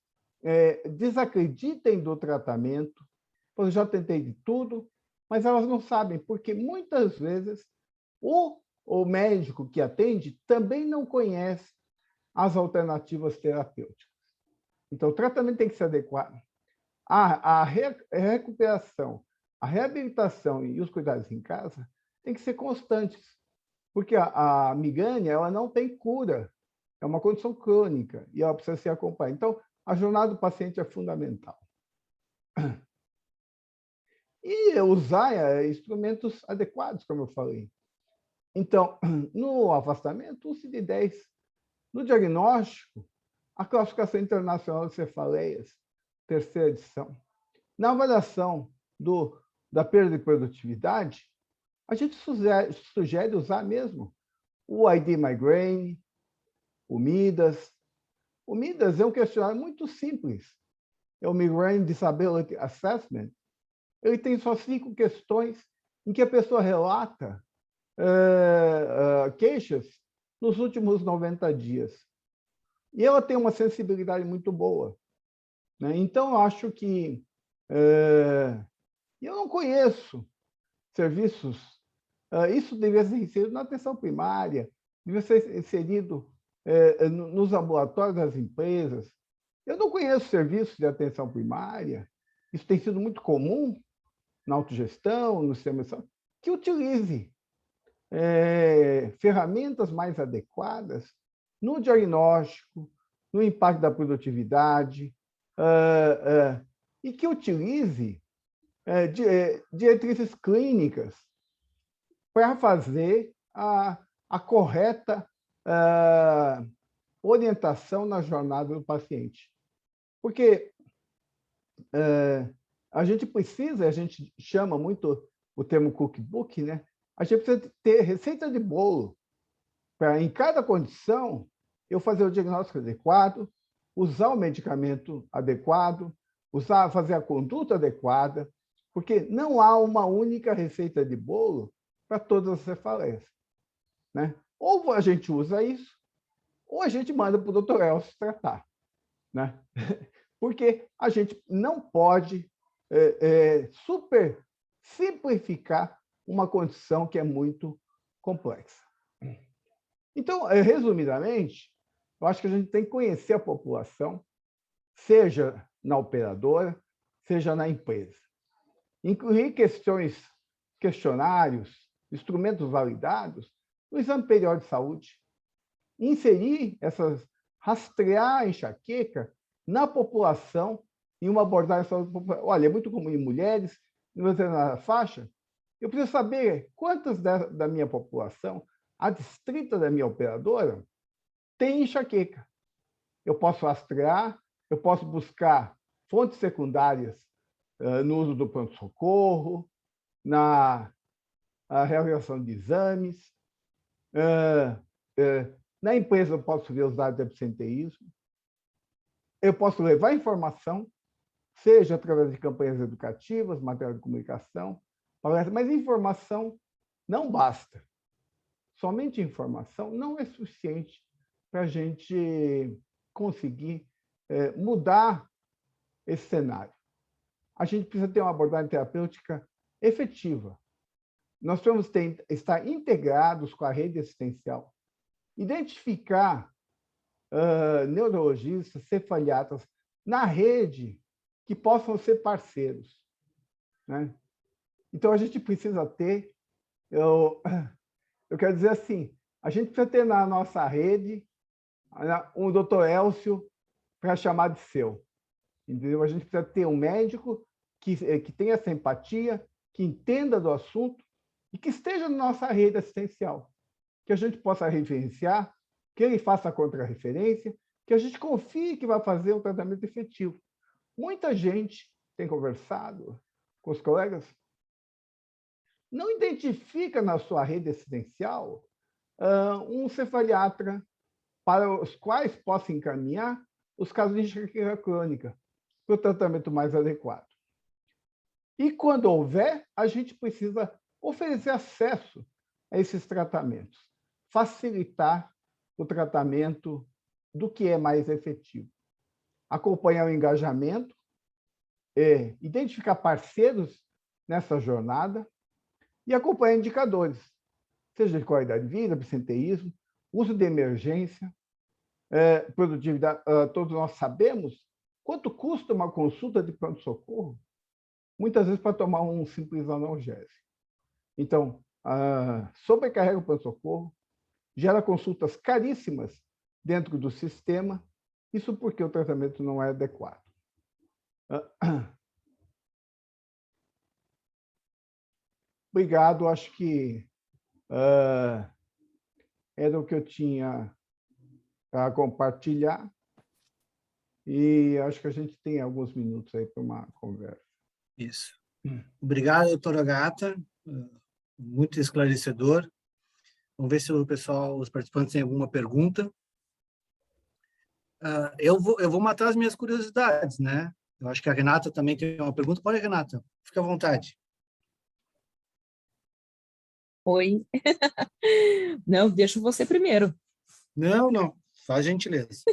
desacreditem do tratamento. Eu já tentei de tudo, mas elas não sabem, porque muitas vezes o médico que atende também não conhece as alternativas terapêuticas. Então, o tratamento tem que ser adequado. A recuperação, a reabilitação e os cuidados em casa têm que ser constantes, porque a migrânia ela não tem cura, é uma condição crônica e ela precisa ser acompanhada. Então, a jornada do paciente é fundamental. E usar instrumentos adequados, como eu falei. Então, no afastamento, use de 10. No diagnóstico, a classificação internacional de cefaleias, terceira edição. Na avaliação da perda de produtividade, a gente sugere usar mesmo o ID Migraine, o MIDAS. O MIDAS é um questionário muito simples. É o Migraine Disability Assessment. Ele tem só 5 questões em que a pessoa relata queixas nos últimos 90 dias. E ela tem uma sensibilidade muito boa, né? Então, eu acho que... eu não conheço serviços... isso deveria ser inserido na atenção primária, deveria ser inserido nos ambulatórios das empresas. Eu não conheço serviços de atenção primária, isso tem sido muito comum na autogestão, no sistema de saúde, que utilize ferramentas mais adequadas no diagnóstico, no impacto da produtividade, e que utilize diretrizes clínicas para fazer a correta orientação na jornada do paciente. Porque a gente precisa, a gente chama muito o termo cookbook, né? A gente precisa ter receita de bolo para, em cada condição, eu fazer o diagnóstico adequado, usar o medicamento adequado, fazer a conduta adequada, porque não há uma única receita de bolo para todas as cefaleias, né? Ou a gente usa isso, ou a gente manda para o Dr. Elcio tratar, né? Porque a gente não pode super simplificar uma condição que é muito complexa. Então, resumidamente, eu acho que a gente tem que conhecer a população, seja na operadora, seja na empresa. Incluir questionários, instrumentos validados no exame periódico de saúde. Inserir rastrear a enxaqueca na população em uma abordagem de saúde popular. Olha, é muito comum em mulheres, na faixa. Eu preciso saber quantas da minha população, adstrita da minha operadora, tem enxaqueca. Eu posso rastrear, eu posso buscar fontes secundárias no uso do pronto-socorro, na realização de exames. Na empresa, eu posso ver os dados de absenteísmo. Eu posso levar informação, seja através de campanhas educativas, material de comunicação, palestras, mas informação não basta. Somente informação não é suficiente para a gente conseguir mudar esse cenário. A gente precisa ter uma abordagem terapêutica efetiva. Nós temos que estar integrados com a rede assistencial, identificar neurologistas, cefaliatras na rede que possam ser parceiros, né? Então, a gente precisa ter, eu quero dizer assim, a gente precisa ter na nossa rede um Dr. Elcio para chamar de seu. Entendeu? A gente precisa ter um médico que tenha essa empatia, que entenda do assunto e que esteja na nossa rede assistencial, que a gente possa referenciar, que ele faça a contrarreferência, que a gente confie que vai fazer um tratamento efetivo. Muita gente tem conversado com os colegas, não identifica na sua rede assistencial um cefaliatra para os quais possa encaminhar os casos de enxaqueca crônica para o tratamento mais adequado. E quando houver, a gente precisa oferecer acesso a esses tratamentos, facilitar o tratamento do que é mais efetivo. Acompanhar o engajamento, identificar parceiros nessa jornada e acompanhar indicadores, seja de qualidade de vida, absenteísmo, uso de emergência, produtividade. Todos nós sabemos quanto custa uma consulta de pronto-socorro, muitas vezes para tomar um simples analgésico. Então, sobrecarrega o pronto-socorro, gera consultas caríssimas dentro do sistema, isso porque o tratamento não é adequado. Obrigado, acho que era o que eu tinha a compartilhar e acho que a gente tem alguns minutos aí para uma conversa.
Isso. Obrigado, doutora Agata, muito esclarecedor. Vamos ver se o pessoal, os participantes têm alguma pergunta. Eu vou matar as minhas curiosidades, né? Eu acho que a Renata também tem uma pergunta. Pode, Renata, fica à vontade.
Oi. Não, deixa você primeiro.
Não, faz gentileza.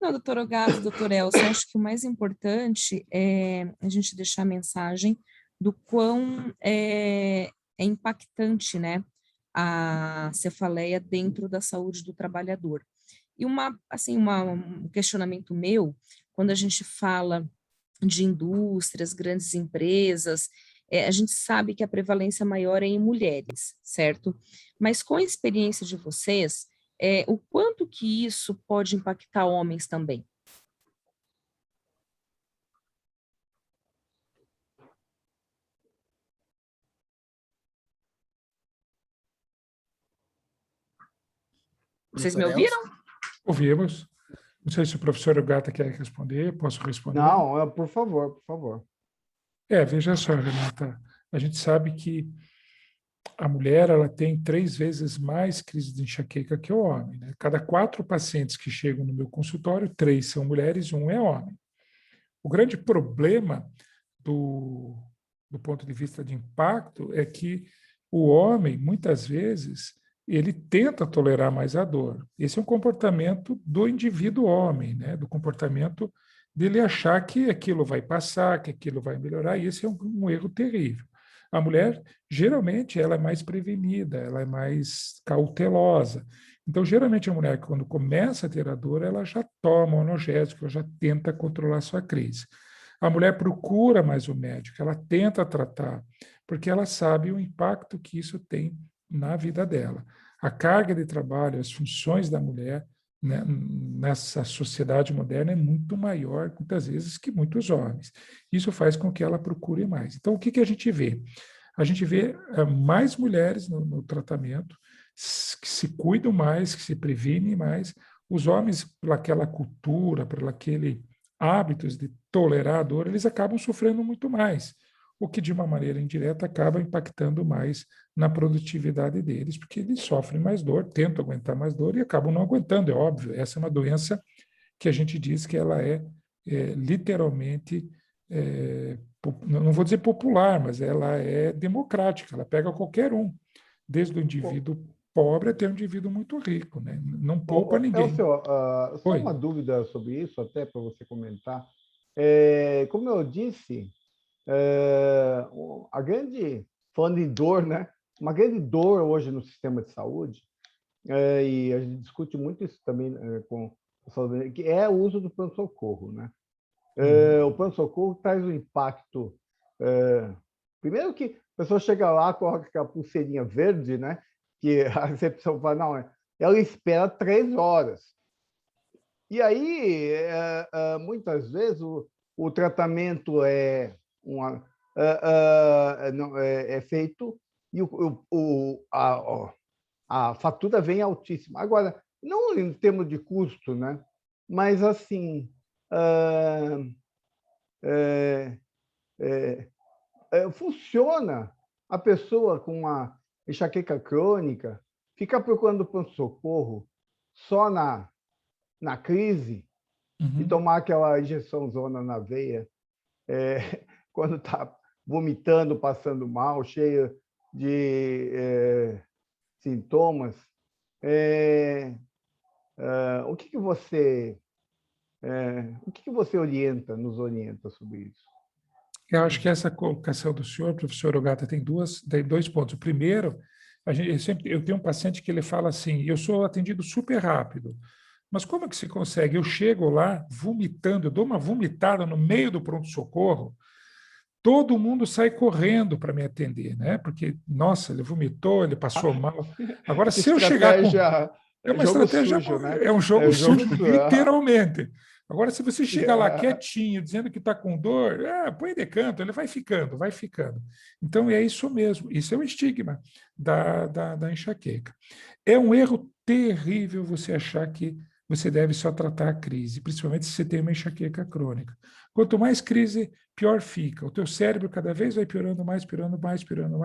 Não, doutor Ogata, doutor Elcio, acho que o mais importante é a gente deixar a mensagem do quão é impactante, né, a cefaleia dentro da saúde do trabalhador. E um questionamento meu, quando a gente fala de indústrias, grandes empresas, a gente sabe que a prevalência maior é em mulheres, certo? Mas com a experiência de vocês, o quanto que isso pode impactar homens também? Vocês me
Doutor
ouviram?
Elcio?
Ouvimos. Não sei se o professor Ogata quer responder, posso responder?
Não, por favor, por favor.
Veja só, Renata, a gente sabe que a mulher ela tem 3 vezes mais crise de enxaqueca que o homem, né? Cada 4 pacientes que chegam no meu consultório, 3 são mulheres e 1 é homem. O grande problema do ponto de vista de impacto é que o homem, muitas vezes, ele tenta tolerar mais a dor. Esse é um comportamento do indivíduo homem, né? Do comportamento dele achar que aquilo vai passar, que aquilo vai melhorar, e esse é um erro terrível. A mulher, geralmente, ela é mais prevenida, ela é mais cautelosa. Então, geralmente, a mulher, quando começa a ter a dor, ela já toma o analgésico, ela já tenta controlar a sua crise. A mulher procura mais o médico, ela tenta tratar, porque ela sabe o impacto que isso tem na vida dela. A carga de trabalho, as funções da mulher, né, nessa sociedade moderna é muito maior, muitas vezes, que muitos homens. Isso faz com que ela procure mais. Então, o que a gente vê? A gente vê mais mulheres no tratamento, que se cuidam mais, que se previnem mais. Os homens, pelaquela cultura, por aquele hábitos de tolerar a dor, eles acabam sofrendo muito mais, o que de uma maneira indireta acaba impactando mais na produtividade deles, porque eles sofrem mais dor, tentam aguentar mais dor e acabam não aguentando, é óbvio. Essa é uma doença que a gente diz que ela é literalmente, não vou dizer popular, mas ela é democrática, ela pega qualquer um, desde o indivíduo pobre até o indivíduo muito rico, né? Não poupa ninguém.
Elcio, só
Oi.
uma dúvida sobre isso, até para você comentar. Como eu disse, a grande falando de dor, né? Uma grande dor hoje no sistema de saúde, e a gente discute muito isso também com o pessoal, que é o uso do pronto-socorro, né? O pronto-socorro traz um impacto. Primeiro que a pessoa chega lá, coloca aquela pulseirinha verde, né? Que a recepção fala, não, ela espera 3 horas. E aí, muitas vezes, o tratamento é feito e a fatura vem altíssima. Agora, não em termos de custo, né? Mas, assim, funciona. A pessoa com uma enxaqueca crônica fica procurando pronto-socorro só na crise e tomar aquela injeçãozona na veia quando está vomitando, passando mal, cheio de sintomas. O que você nos orienta sobre isso?
Eu acho que essa colocação do senhor, professor Ogata, tem 2 pontos. O primeiro, eu tenho um paciente que ele fala assim, eu sou atendido super rápido, mas como é que se consegue? Eu chego lá vomitando, eu dou uma vomitada no meio do pronto-socorro, todo mundo sai correndo para me atender, né? Porque, nossa, ele vomitou, ele passou mal. Agora, se eu chegar com... É uma
jogo
estratégia,
sujo, né?
é um jogo sujo,
sujo.
literalmente. Agora, se você chegar lá quietinho, dizendo que está com dor, põe de canto, ele vai ficando, vai ficando. Então, é isso mesmo. Isso é um estigma da enxaqueca. É um erro terrível você achar que você deve só tratar a crise, principalmente se você tem uma enxaqueca crônica. Quanto mais crise, pior fica. O teu cérebro cada vez vai piorando mais, piorando mais, piorando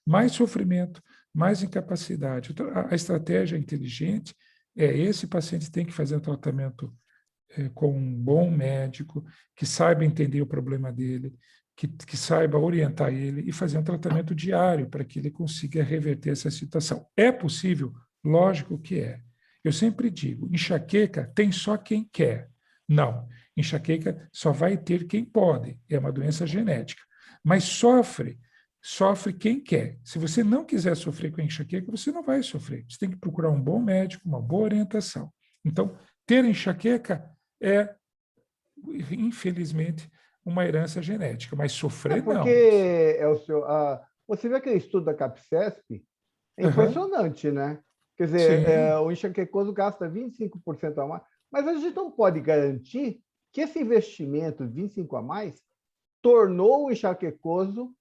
mais sofrimento, mais incapacidade. Então, a estratégia inteligente esse paciente tem que fazer um tratamento com um bom médico, que saiba entender o problema dele, que saiba orientar ele e fazer um tratamento diário para que ele consiga reverter essa situação. É possível? Lógico que é. Eu sempre digo, enxaqueca tem só quem quer. Não, enxaqueca só vai ter quem pode, é uma doença genética. Mas sofre quem quer. Se você não quiser sofrer com enxaqueca, você não vai sofrer. Você tem que procurar um bom médico, uma boa orientação. Então, ter enxaqueca é, infelizmente, uma herança genética, mas sofrer
porque,
não.
você vê aquele estudo da CAPCESP, é
Uhum.
impressionante, né? Quer dizer,
Sim.
o enxaquecoso gasta 25% a mais, mas a gente não pode garantir que esse investimento de 25% a mais tornou o enxaquecoso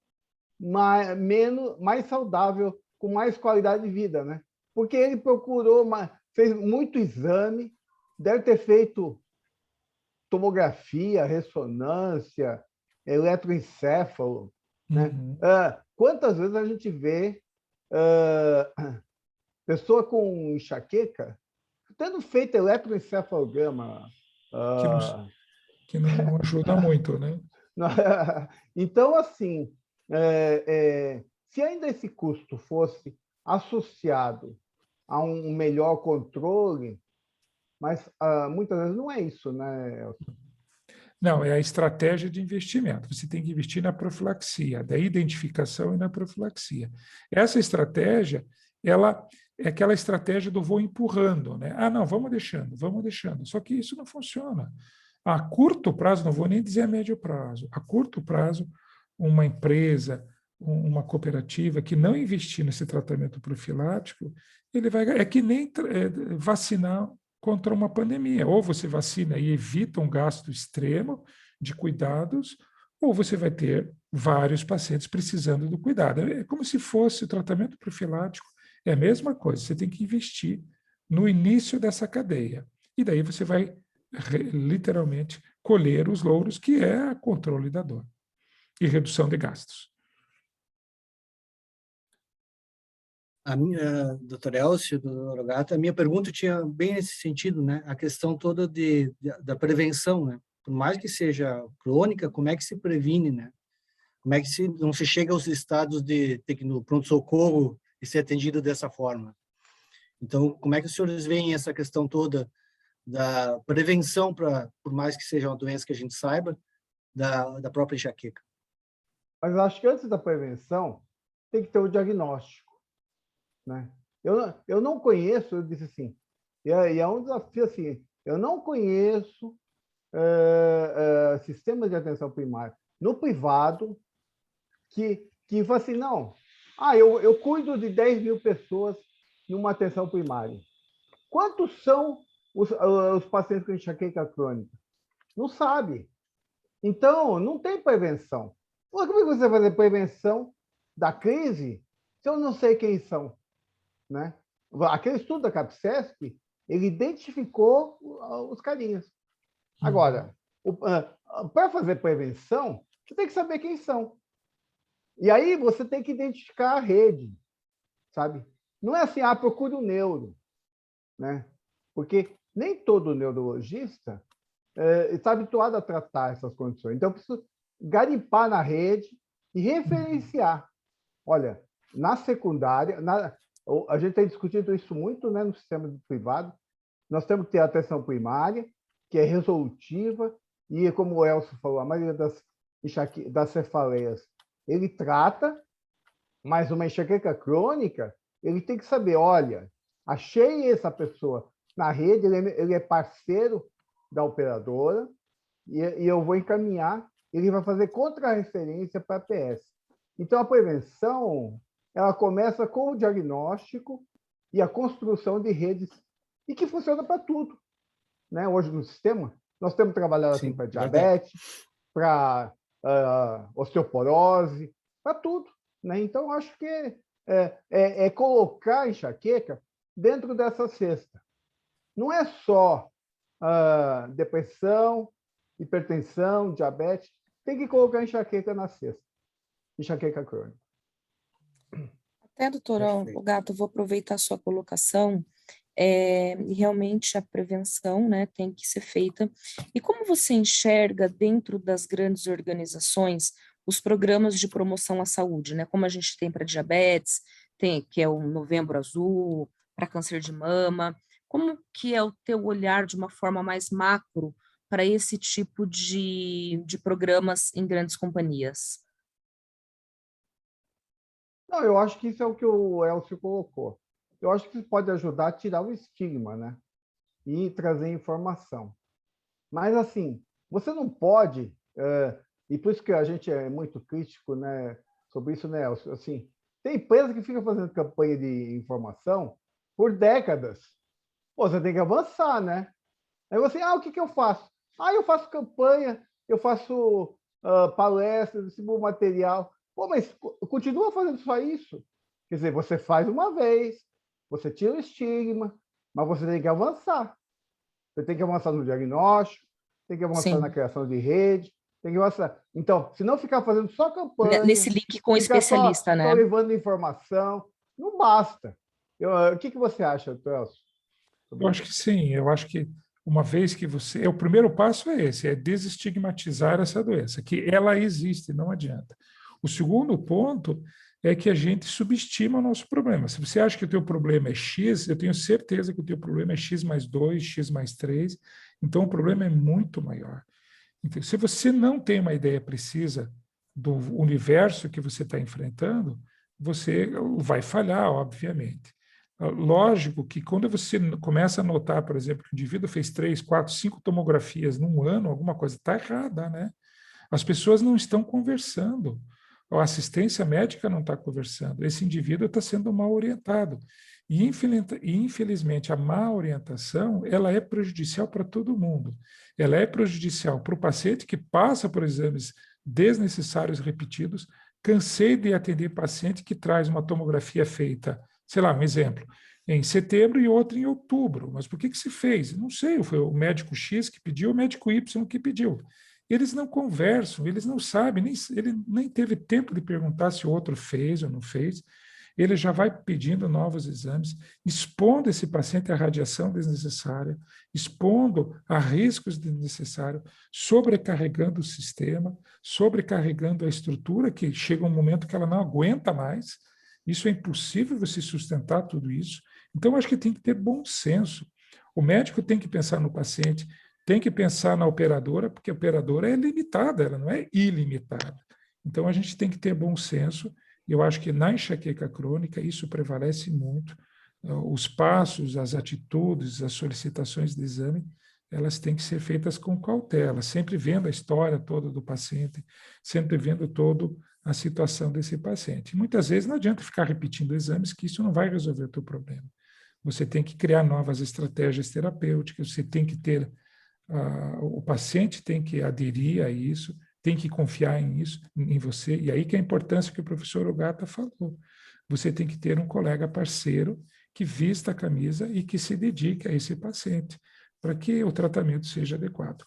mais saudável, com mais qualidade de vida, né? Porque ele procurou fez muito exame, deve ter feito tomografia, ressonância, eletroencefalo, né? Quantas vezes a gente vê pessoa com enxaqueca tendo feito eletroencefalograma?
Que não ajuda muito, né?
Então, assim, se ainda esse custo fosse associado a um melhor controle, mas muitas vezes não é isso, né, Elcio?
Não, é a estratégia de investimento. Você tem que investir na profilaxia, da identificação e na profilaxia. Essa estratégia, ela é aquela estratégia do vou empurrando, né? Ah, não, vamos deixando, vamos deixando. Só que isso não funciona. A curto prazo, não vou nem dizer a médio prazo, a curto prazo, uma empresa, uma cooperativa que não investir nesse tratamento profilático, ele vai... É que nem vacinar contra uma pandemia. Ou você vacina e evita um gasto extremo de cuidados, ou você vai ter vários pacientes precisando do cuidado. É como se fosse o tratamento profilático, é a mesma coisa, você tem que investir no início dessa cadeia. E daí você vai literalmente colher os louros, que é controle da dor e redução de gastos.
A minha, doutor Elcio, doutor Norogato, a minha pergunta tinha bem nesse sentido, né? A questão toda da prevenção, né? Por mais que seja crônica, como é que se previne, né? Como é que não se chega aos estados de ter que ir no pronto-socorro e ser atendido dessa forma? Então, como é que os senhores veem essa questão toda da prevenção, por mais que seja uma doença que a gente saiba, da própria enxaqueca?
Mas eu acho que antes da prevenção, tem que ter o diagnóstico, né? Eu não conheço, eu disse assim, e é um desafio assim, eu não conheço sistemas de atenção primária no privado que fala assim, não, eu cuido de 10 mil pessoas numa atenção primária. Quantos são os pacientes com enxaqueca crônica? Não sabe. Então, não tem prevenção. Como é que você vai fazer prevenção da crise se eu não sei quem são? Né? Aquele estudo da CAPCESP, ele identificou os carinhas. Agora, para fazer prevenção, você tem que saber quem são. E aí você tem que identificar a rede, sabe? Não é assim, procure um neuro, né? Porque nem todo neurologista está habituado a tratar essas condições. Então, eu preciso garimpar na rede e referenciar. Olha, na secundária, a gente tem discutido isso muito, né, no sistema privado, nós temos que ter a atenção primária, que é resolutiva, e como o Elcio falou, a maioria das cefaleias, ele trata, mas uma enxaqueca crônica, ele tem que saber, olha, achei essa pessoa na rede, ele é parceiro da operadora, e eu vou encaminhar, ele vai fazer contra-referência para a PS. Então, a prevenção, ela começa com o diagnóstico e a construção de redes, e que funciona para tudo. Né? Hoje, no sistema, nós temos trabalhado assim para diabetes, para osteoporose, para tudo. Né? Então, acho que é colocar a enxaqueca dentro dessa cesta. Não é só depressão, hipertensão, diabetes, tem que colocar enxaqueca na cesta. Enxaqueca crônica.
Até, doutora Gato, vou aproveitar a sua colocação. Realmente a prevenção, né, tem que ser feita. E como você enxerga dentro das grandes organizações os programas de promoção à saúde, né? Como a gente tem para diabetes, que é o Novembro Azul, para câncer de mama. Como que é o teu olhar de uma forma mais macro para esse tipo de programas em grandes companhias?
Não, eu acho que isso é o que o Elcio colocou. Eu acho que isso pode ajudar a tirar o estigma, né? E trazer informação. Mas, assim, você não pode, e por isso que a gente é muito crítico, né, sobre isso, né, Elcio? Assim, tem empresa que fica fazendo campanha de informação por décadas. Pô, você tem que avançar, né? Aí você, o que eu faço? Eu faço campanha, eu faço palestras, distribuo material. Pô, mas continua fazendo só isso. Quer dizer, você faz uma vez, você tira o estigma, mas você tem que avançar. Você tem que avançar no diagnóstico, tem que avançar
Sim.
na criação de rede, tem que avançar. Então, se não ficar fazendo só campanha,
Nesse link com o
ficar
especialista,
só
né?
levando informação, não basta. O que você acha, Elcio?
Eu acho que sim, eu acho que uma vez que você... O primeiro passo é esse, é desestigmatizar essa doença, que ela existe, não adianta. O segundo ponto é que a gente subestima o nosso problema. Se você acha que o teu problema é X, eu tenho certeza que o teu problema é X mais 2, X mais 3, então o problema é muito maior. Então, se você não tem uma ideia precisa do universo que você está enfrentando, você vai falhar, obviamente. Lógico que quando você começa a notar, por exemplo, que o indivíduo fez 3, 4, 5 tomografias num ano, alguma coisa está errada, né? As pessoas não estão conversando, a assistência médica não está conversando, esse indivíduo está sendo mal orientado. E, infelizmente, a má orientação ela é prejudicial para todo mundo. Ela é prejudicial para o paciente que passa por exames desnecessários repetidos. Cansei de atender paciente que traz uma tomografia feita, sei lá, um exemplo, em setembro e outra em outubro. Mas por que se fez? Não sei, foi o médico X que pediu, o médico Y que pediu. Eles não conversam, eles não sabem, ele nem teve tempo de perguntar se o outro fez ou não fez. Ele já vai pedindo novos exames, expondo esse paciente à radiação desnecessária, expondo a riscos desnecessários, sobrecarregando o sistema, sobrecarregando a estrutura, que chega um momento que ela não aguenta mais. Isso é impossível você sustentar tudo isso. Então, acho que tem que ter bom senso. O médico tem que pensar no paciente, tem que pensar na operadora, porque a operadora é limitada, ela não é ilimitada. Então, a gente tem que ter bom senso, e eu acho que na enxaqueca crônica isso prevalece muito. Os passos, as atitudes, as solicitações de exame, elas têm que ser feitas com cautela, sempre vendo a história toda do paciente, sempre vendo toda a situação desse paciente. E muitas vezes não adianta ficar repetindo exames, que isso não vai resolver o teu problema. Você tem que criar novas estratégias terapêuticas, você tem que ter... o paciente tem que aderir a isso, tem que confiar em você, e aí que é a importância que o professor Ogata falou. Você tem que ter um colega parceiro que vista a camisa e que se dedique a esse paciente, para que o tratamento seja adequado.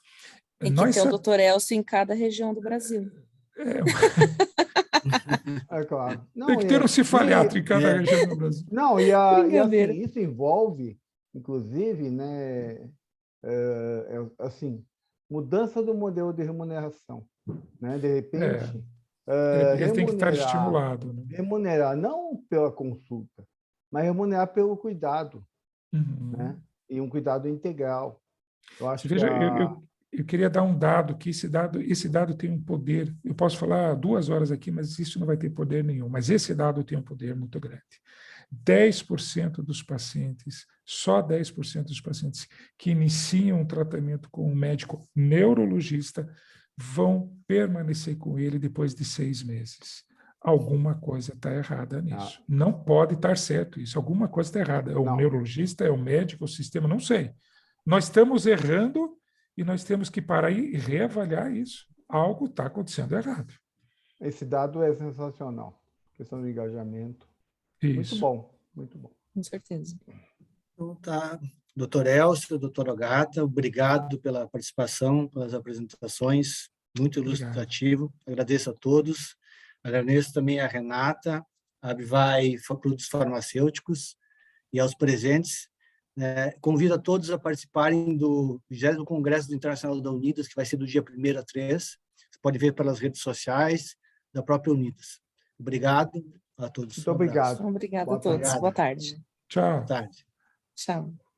Tem que ter o Dr. Elcio em cada região do Brasil.
É claro. Não,
tem que ter um cefaliatra em cada região do Brasil.
Não, e assim, isso envolve, inclusive, né, assim, mudança do modelo de remuneração. Né? De repente,
ele tem que estar estimulado. Né?
Remunerar não pela consulta, mas remunerar pelo cuidado.
Uhum.
Né? E um cuidado integral. Eu acho
Veja,
que
eu queria dar um dado, que esse dado tem um poder, eu posso falar 2 horas aqui, mas isso não vai ter poder nenhum, mas esse dado tem um poder muito grande. 10% dos pacientes, só 10% dos pacientes que iniciam um tratamento com um médico neurologista vão permanecer com ele depois de 6 meses. Alguma coisa está errada nisso. Não pode estar certo isso. Alguma coisa está errada. É o neurologista, é o médico, o sistema, não sei. Nós estamos errando e nós temos que parar e reavaliar isso. Algo está acontecendo errado.
Esse dado é sensacional. Questão do engajamento.
Isso.
Muito bom, muito bom.
Com certeza.
Então, tá. Doutor Elcio, doutor Ogata, obrigado pela participação, pelas apresentações, muito ilustrativo. Obrigado. Agradeço a todos. Agradeço também a Renata, a Abivai Produtos Farmacêuticos e aos presentes. Convido a todos a participarem do 20º Congresso Internacional da Unidas, que vai ser do dia 1º a 3. Você pode ver pelas redes sociais da própria Unidas. Obrigado a todos.
Muito obrigado.
Obrigado a todos. Boa tarde.
Tchau.
Boa tarde.
Tchau.